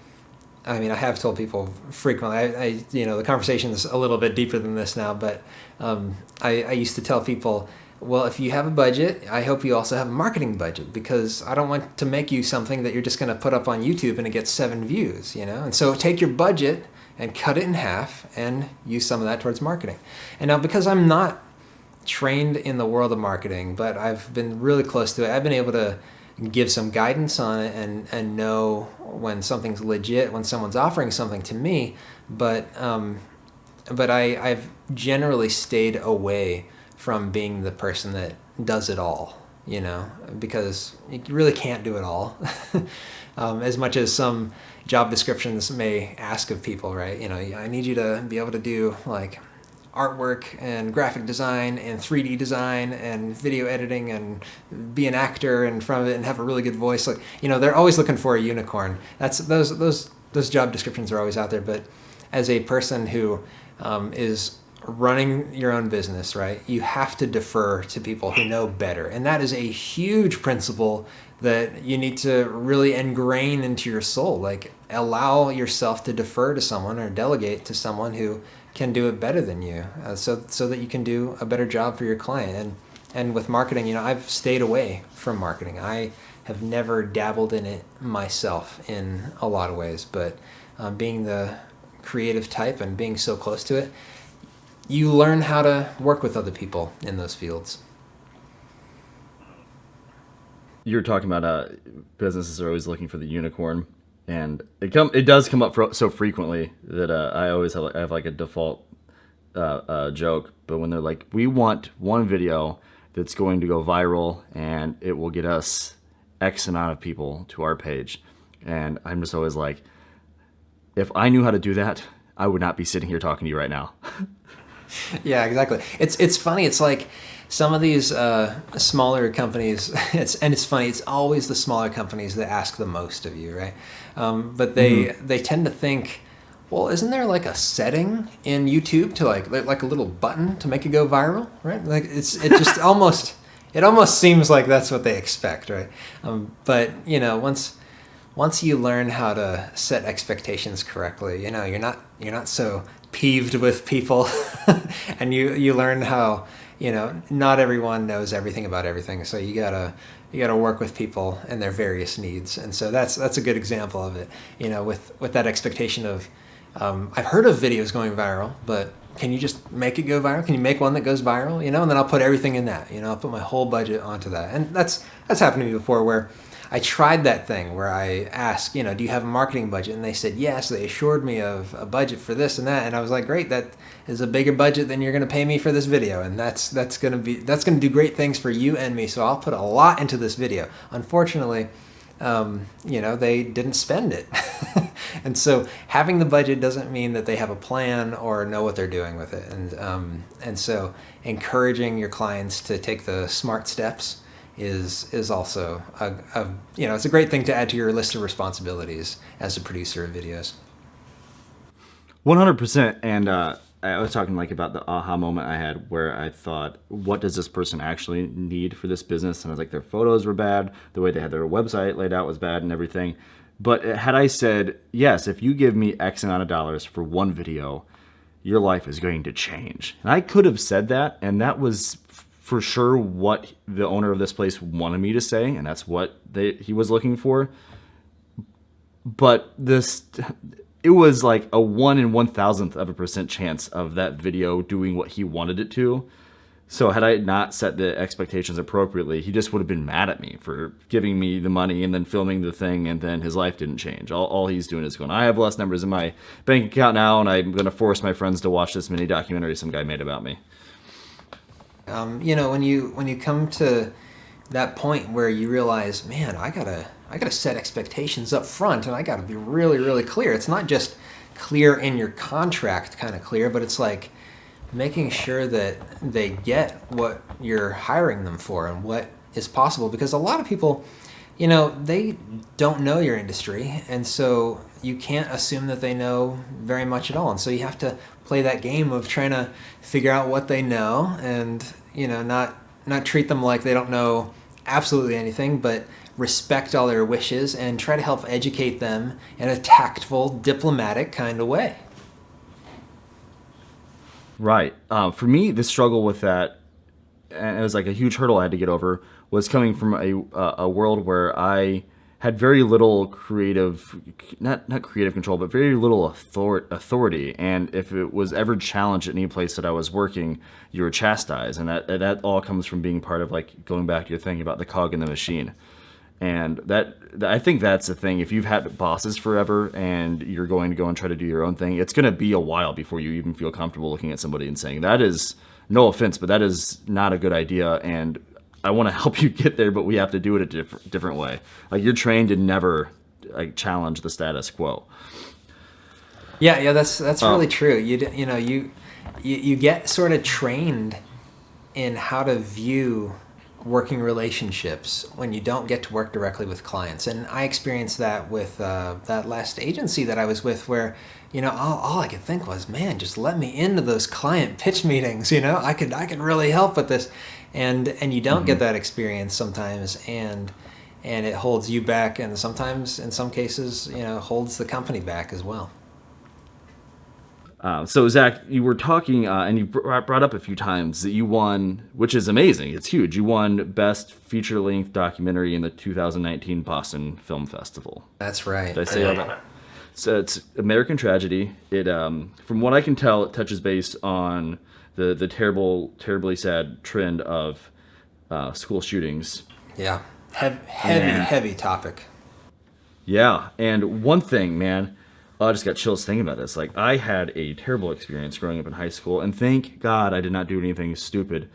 frequently, the conversation is a little bit deeper than this now, but I used to tell people, well, if you have a budget, I hope you also have a marketing budget, because I don't want to make you something that you're just going to put up on YouTube and it gets 7 views, And so take your budget and cut it in half and use some of that towards marketing. And now, because I'm not trained in the world of marketing, but I've been really close to it, I've been able to give some guidance on it and know when something's legit, when someone's offering something to me. But I've generally stayed away from being the person that does it all, because you really can't do it all. As much as some job descriptions may ask of people, right? I need you to be able to do like artwork and graphic design and 3D design and video editing and be an actor in front of it and have a really good voice. They're always looking for a unicorn. Those job descriptions are always out there. But as a person who is running your own business, right, you have to defer to people who know better. And that is a huge principle that you need to really ingrain into your soul. Like, allow yourself to defer to someone or delegate to someone who can do it better than you, so that you can do a better job for your client. And with marketing, I've stayed away from marketing. I have never dabbled in it myself in a lot of ways, but being the creative type and being so close to it, you learn how to work with other people in those fields. You're talking about businesses are always looking for the unicorn. And it does come up so frequently that I always have like a default joke. But when they're like, we want one video that's going to go viral and it will get us X amount of people to our page. And I'm just always like, if I knew how to do that, I would not be sitting here talking to you right now. Yeah, exactly. It's funny. It's like some of these smaller companies, it's funny, it's always the smaller companies that ask the most of you, right? But they tend to think, well, isn't there like a setting in YouTube to like a little button to make it go viral, right? Like it just almost seems like that's what they expect, right? But once you learn how to set expectations correctly, you're not so peeved with people, and you learn how not everyone knows everything about everything, so you gotta work with people and their various needs. And so that's a good example of it, with that expectation of I've heard of videos going viral, but can you just make it go viral? Can you make one that goes viral? And then I'll put everything in that. I'll put my whole budget onto that. And that's happened to me before, where I tried that thing where I asked, do you have a marketing budget? And they said yes. They assured me of a budget for this and that, and I was like, great, that is a bigger budget than you're going to pay me for this video, and that's going to do great things for you and me. So I'll put a lot into this video. Unfortunately, they didn't spend it. And so having the budget doesn't mean that they have a plan or know what they're doing with it. And so encouraging your clients to take the smart steps is also it's a great thing to add to your list of responsibilities as a producer of videos. 100%. And I was talking about the aha moment I had where I thought, what does this person actually need for this business? And I was like, their photos were bad, the way they had their website laid out was bad and everything. But had I said, yes, if you give me X amount of dollars for one video, your life is going to change. And I could have said that, and that was for sure what the owner of this place wanted me to say, and that's what he was looking for. But it was like a 1 in 1,000% chance of that video doing what he wanted it to. So had I not set the expectations appropriately, he just would have been mad at me for giving me the money and then filming the thing, and then his life didn't change. All he's doing is going, I have less numbers in my bank account now, and I'm going to force my friends to watch this mini documentary some guy made about me. When you come to that point where you realize, man, I gotta set expectations up front, and I gotta be really, really clear. It's not just clear in your contract kind of clear, but it's like making sure that they get what you're hiring them for and what is possible. Because a lot of people, they don't know your industry, and so you can't assume that they know very much at all. And so you have to play that game of trying to figure out what they know, and not treat them like they don't know absolutely anything, but respect all their wishes and try to help educate them in a tactful, diplomatic kind of way. Right. For me, the struggle with that, and it was like a huge hurdle I had to get over, was coming from a world where I had very little creative, not creative control, but very little authority. And if it was ever challenged at any place that I was working, you were chastised. And that all comes from being part of, like, going back to your thing about the cog in the machine. And I think that's the thing. If you've had bosses forever and you're going to go and try to do your own thing, it's going to be a while before you even feel comfortable looking at somebody and saying, that is, no offense, but that is not a good idea. And I want to help you get there, but we have to do it a different way. Like, you're trained to never challenge the status quo. Yeah, that's really true. You get sort of trained in how to view working relationships when you don't get to work directly with clients. And I experienced that with that last agency that I was with, where all I could think was, man, just let me into those client pitch meetings. I could really help with this. And you don't get that experience sometimes, and it holds you back, and sometimes, in some cases, holds the company back as well. So Zach, you were talking, and you brought up a few times that you won, which is amazing. It's huge. You won Best Feature-Length Documentary in the 2019 Boston Film Festival. That's right. Did I say all that? So it's American Tragedy. It, from what I can tell, it touches base on the terribly sad trend of school shootings. Yeah, heavy topic. Yeah, and one thing, man, I just got chills thinking about this. Like, I had a terrible experience growing up in high school, and thank God I did not do anything stupid.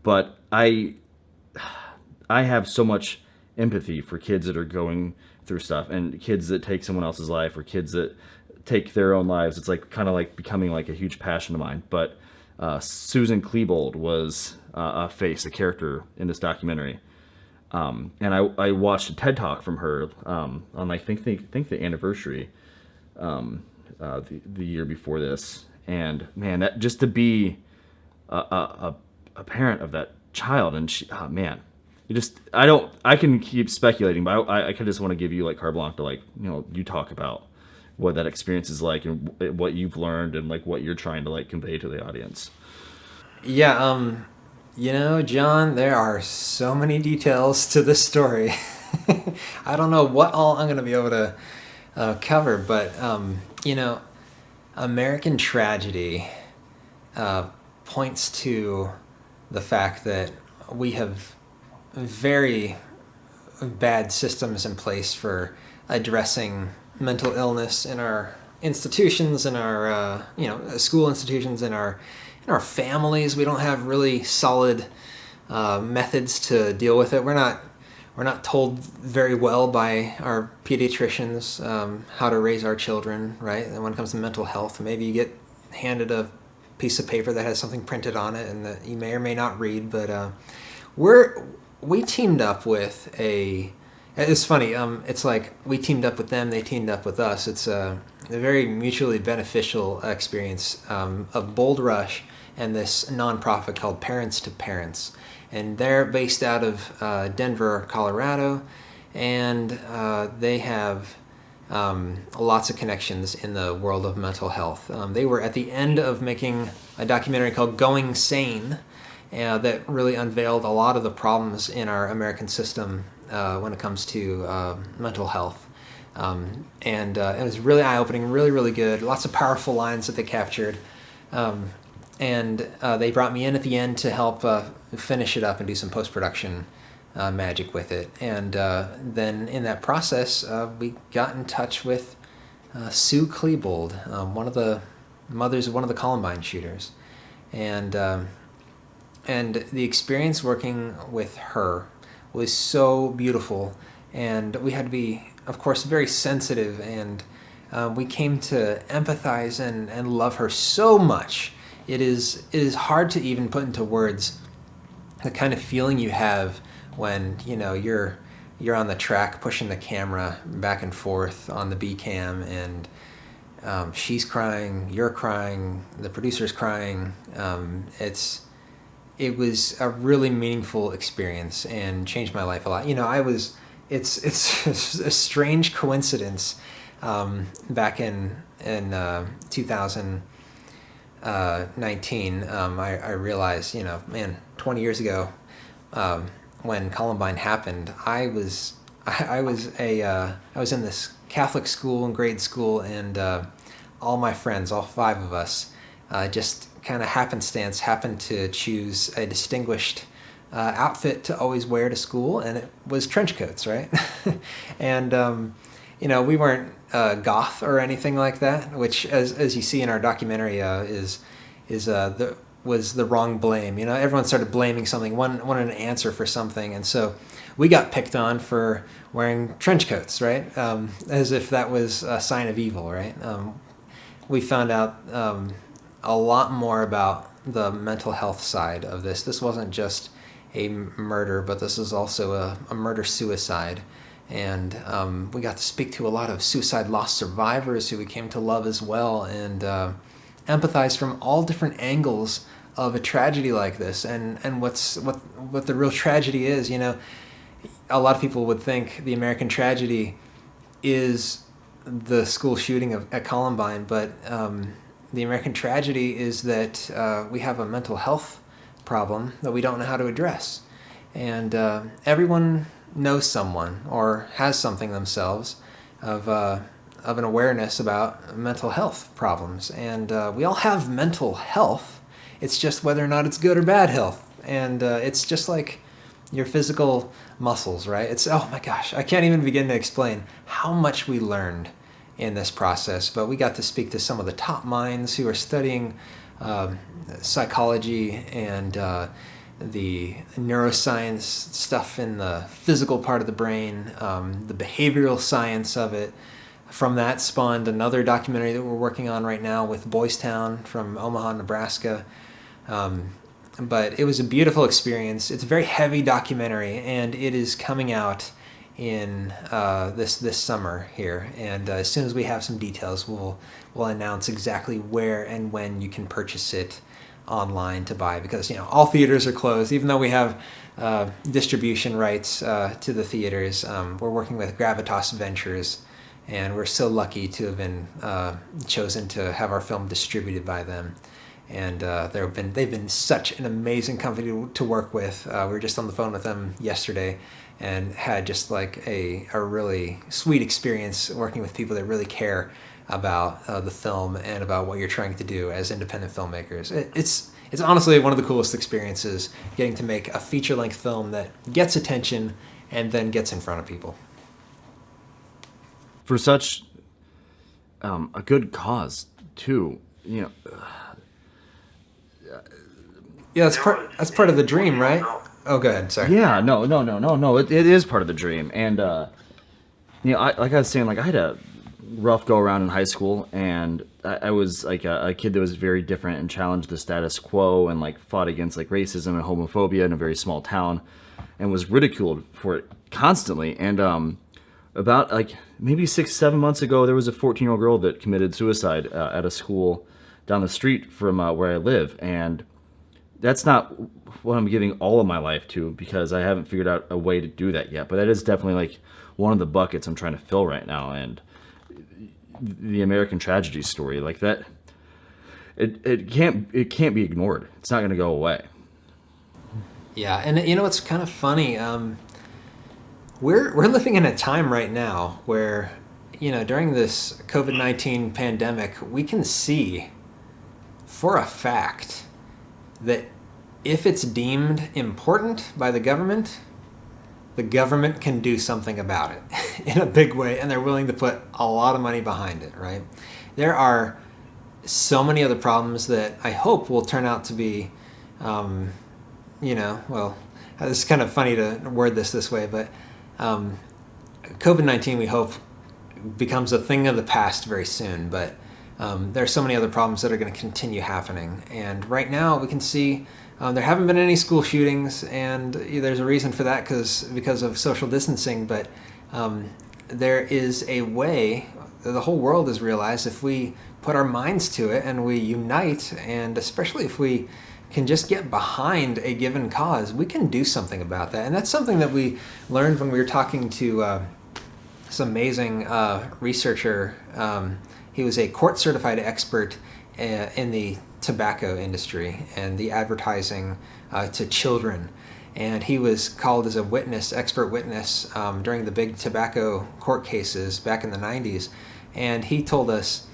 But I have so much empathy for kids that are going through stuff, and kids that take someone else's life, or kids that take their own lives. It's like kind of like becoming like a huge passion of mine. But Susan Klebold was a character in this documentary. And I watched a TED Talk from her on I think the anniversary, the year before this. And man, that just to be a parent of that child, and she, oh man, I can keep speculating, but I just want to give you like carte blanche to you talk about what that experience is like and what you've learned and like what you're trying to like convey to the audience. Yeah, John, there are so many details to this story. I don't know what all I'm going to be able to cover, but American Tragedy points to the fact that we have very bad systems in place for addressing mental illness in our institutions, in our school institutions, in our families. We don't have really solid methods to deal with it. We're not told very well by our pediatricians how to raise our children, right? And when it comes to mental health, maybe you get handed a piece of paper that has something printed on it and that you may or may not read, but we teamed up with it's funny, it's like we teamed up with them, they teamed up with us. It's a very mutually beneficial experience of Bold Rush and this nonprofit called Parents to Parents. And they're based out of Denver, Colorado, and they have lots of connections in the world of mental health. They were at the end of making a documentary called Going Sane that really unveiled a lot of the problems in our American system when it comes to mental health. And it was really eye-opening, really, really good. Lots of powerful lines that they captured. And they brought me in at the end to help finish it up and do some post-production magic with it. And then in that process, we got in touch with Sue Klebold, one of the mothers of one of the Columbine shooters. And the experience working with her was so beautiful. And we had to be, of course, very sensitive. And we came to empathize and love her so much. It is hard to even put into words the kind of feeling you have when you're on the track pushing the camera back and forth on the B cam, and she's crying, you're crying, the producer's crying. It was a really meaningful experience and changed my life a lot. It's a strange coincidence. Back in 2019, I realized, 20 years ago, when Columbine happened, I was in this Catholic school in grade school, and all my friends, all 5 of us, just kind of happenstance happened to choose a distinguished outfit to always wear to school, and it was trench coats, right? And we weren't goth or anything like that, which, as you see in our documentary, was the wrong blame. Everyone started blaming something, wanted an answer for something, and so we got picked on for wearing trench coats, right? As if that was a sign of evil, right? We found out a lot more about the mental health side of this. This wasn't just a murder, but this is also a murder-suicide. And we got to speak to a lot of suicide loss survivors who we came to love as well, and empathize from all different angles of a tragedy like this. And what the real tragedy is, a lot of people would think the American tragedy is the school shooting at Columbine, but the American tragedy is that we have a mental health problem that we don't know how to address. And everyone knows someone or has something themselves of an awareness about mental health problems. And we all have mental health. It's just whether or not it's good or bad health. And it's just like your physical muscles, right? Oh my gosh, I can't even begin to explain how much we learned in this process. But we got to speak to some of the top minds who are studying psychology and the neuroscience stuff in the physical part of the brain, the behavioral science of it. From that spawned another documentary that we're working on right now with Boys Town from Omaha, Nebraska. But it was a beautiful experience. It's a very heavy documentary, and it is coming out in this summer here. And as soon as we have some details, we'll announce exactly where and when you can purchase it online to buy, because all theaters are closed. Even though we have distribution rights to the theaters, we're working with Gravitas Ventures, and we're so lucky to have been chosen to have our film distributed by them. And they've been such an amazing company to work with. We were just on the phone with them yesterday and had just like a really sweet experience working with people that really care about the film and about what you're trying to do as independent filmmakers. It's honestly one of the coolest experiences, getting to make a feature-length film that gets attention and then gets in front of people. For such a good cause, too. You know, yeah, that's part of the dream, right? Oh, go ahead. Sorry. yeah, no. It is part of the dream, and you know, like I was saying, like I had a rough go around in high school, and I was like a kid that was very different and challenged the status quo and like fought against like racism and homophobia in a very small town, and was ridiculed for it constantly. And about like maybe 6-7 months ago, there was a 14-year-old girl that committed suicide at a school down the street from where I live, and that's not what I'm giving all of my life to, because I haven't figured out a way to do that yet. But that is definitely like one of the buckets I'm trying to fill right now. And the American tragedy story, like that, it can't be ignored. It's not going to go away. Yeah, and you know, it's kind of funny. We're living in a time right now where, you know, during this COVID-19 pandemic, we can see for a fact that if it's deemed important by the government can do something about it in a big way, and they're willing to put a lot of money behind it, right? There are so many other problems that I hope will turn out to be, you know, well, it's kind of funny to word this way, but COVID-19, we hope, becomes a thing of the past very soon, but there are so many other problems that are going to continue happening. And right now we can see there haven't been any school shootings, and there's a reason for that because of social distancing, but there is a way, the whole world has realized, if we put our minds to it and we unite, and especially if we can just get behind a given cause, we can do something about that. And that's something that we learned when we were talking to this amazing researcher. He was a court-certified expert in the tobacco industry and the advertising to children. And he was called as a witness, expert witness, during the big tobacco court cases back in the 90s. And he told us,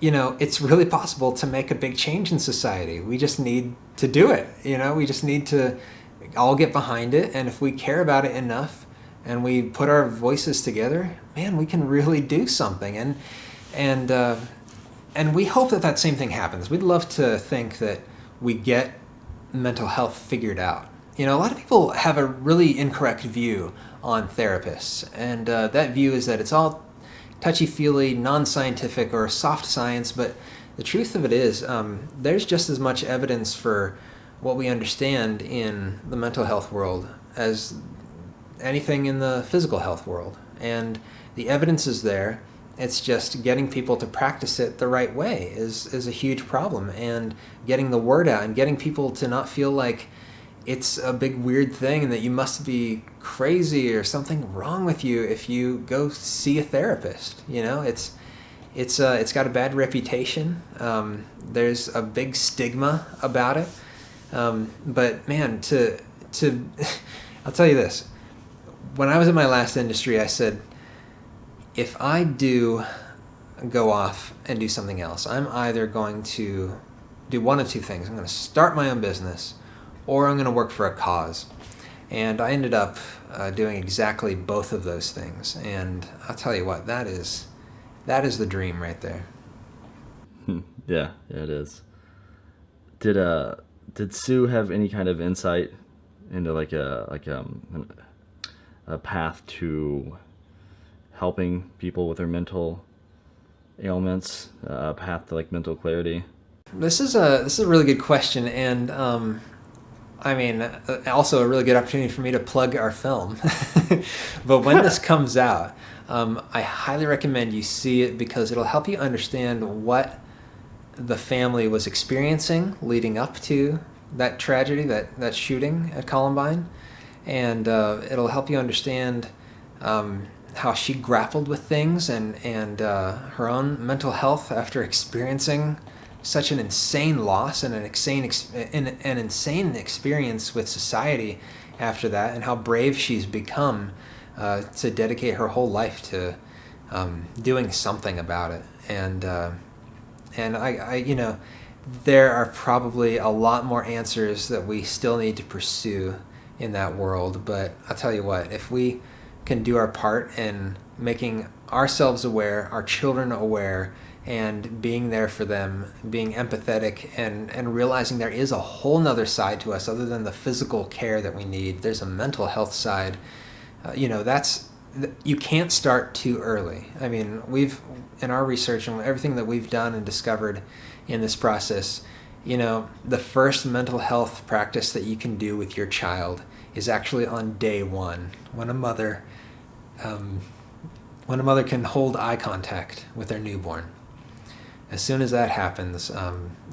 you know, it's really possible to make a big change in society. We just need to do it. You know, we just need to all get behind it. And if we care about it enough and we put our voices together, man, we can really do something. And we hope that that same thing happens. We'd love to think that we get mental health figured out. You know, a lot of people have a really incorrect view on therapists. And that view is that it's all touchy-feely, non-scientific, or soft science. But the truth of it is, there's just as much evidence for what we understand in the mental health world as anything in the physical health world. And the evidence is there. It's just getting people to practice it the right way is a huge problem, and getting the word out and getting people to not feel like it's a big weird thing and that you must be crazy or something wrong with you if you go see a therapist. You know, it's got a bad reputation. There's a big stigma about it. But man, I'll tell you this. When I was in my last industry, I said, if I do go off and do something else, I'm either going to do one of two things. I'm going to start my own business, or I'm going to work for a cause. And I ended up doing exactly both of those things. And I'll tell you what, that is the dream right there. Yeah, it is. Did Sue have any kind of insight into like a path to helping people with their mental ailments, a path to like mental clarity? This is a really good question, and I mean, also a really good opportunity for me to plug our film. But when this comes out, I highly recommend you see it, because it'll help you understand what the family was experiencing leading up to that tragedy, that shooting at Columbine, and it'll help you understand how she grappled with things and her own mental health after experiencing such an insane loss and an insane experience with society after that, and how brave she's become to dedicate her whole life to doing something about it. And I you know, there are probably a lot more answers that we still need to pursue in that world. But I'll tell you what, if we can do our part in making ourselves aware, our children aware, and being there for them, being empathetic, and realizing there is a whole nother side to us other than the physical care that we need. There's a mental health side. You know, you can't start too early. I mean, we've, in our research and everything that we've done and discovered in this process, you know, the first mental health practice that you can do with your child is actually on day one, when a mother can hold eye contact with their newborn. As soon as that happens,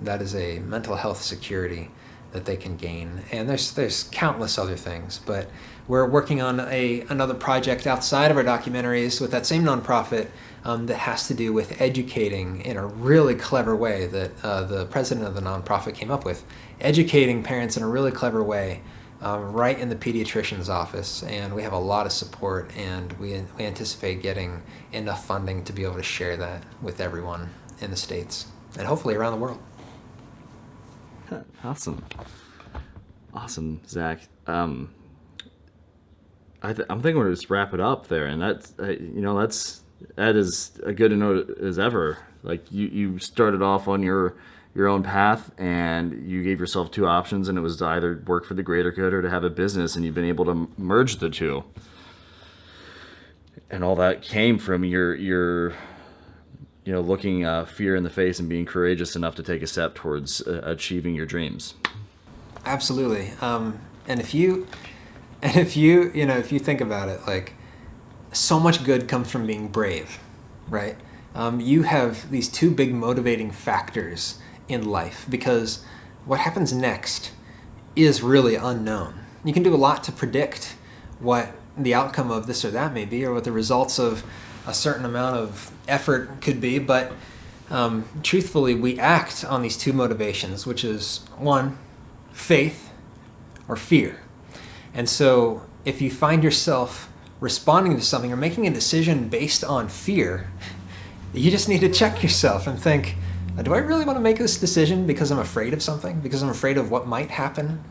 that is a mental health security that they can gain. And there's countless other things, but we're working on another project outside of our documentaries with that same nonprofit that has to do with educating in a really clever way that the president of the nonprofit came up with, educating parents in a really clever way right in the pediatrician's office. And we have a lot of support, and we anticipate getting enough funding to be able to share that with everyone in the States and hopefully around the world. Awesome, Zach. I'm thinking we'll just wrap it up there, and that is a good note as ever. Like you started off on your own path, and you gave yourself two options, and it was to either work for the greater good or to have a business, and you've been able to merge the two. And all that came from your looking fear in the face and being courageous enough to take a step towards achieving your dreams. Absolutely. And if you think about it, like, so much good comes from being brave, right? You have these two big motivating factors in life, because what happens next is really unknown. You can do a lot to predict what the outcome of this or that may be, or what the results of a certain amount of effort could be, but truthfully, we act on these two motivations, which is, one, faith or fear. And so if you find yourself responding to something or making a decision based on fear, you just need to check yourself and think, do I really want to make this decision because I'm afraid of something, because I'm afraid of what might happen?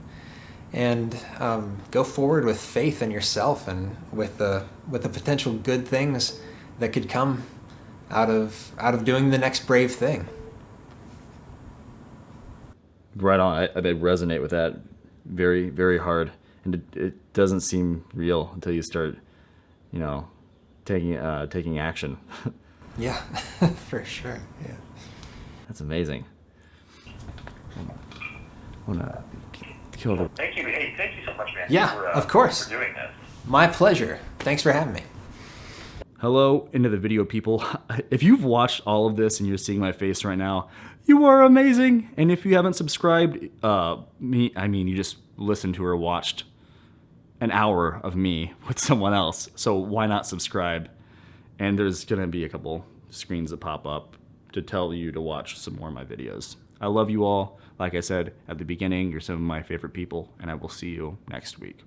And go forward with faith in yourself and with the potential good things that could come out of doing the next brave thing. Right on. I resonate with that very, very hard, and it doesn't seem real until you start, taking action. Yeah, for sure. Yeah, that's amazing. I want to kill the. Thank you. Hey, thank you so much, man. Yeah, of course. For doing this. My pleasure. Thanks for having me. Hello, into the video people. If you've watched all of this and you're seeing my face right now, you are amazing. And if you haven't subscribed, you just listened to or watched an hour of me with someone else. So why not subscribe? And there's gonna be a couple screens that pop up to tell you to watch some more of my videos. I love you all. Like I said at the beginning, you're some of my favorite people, and I will see you next week.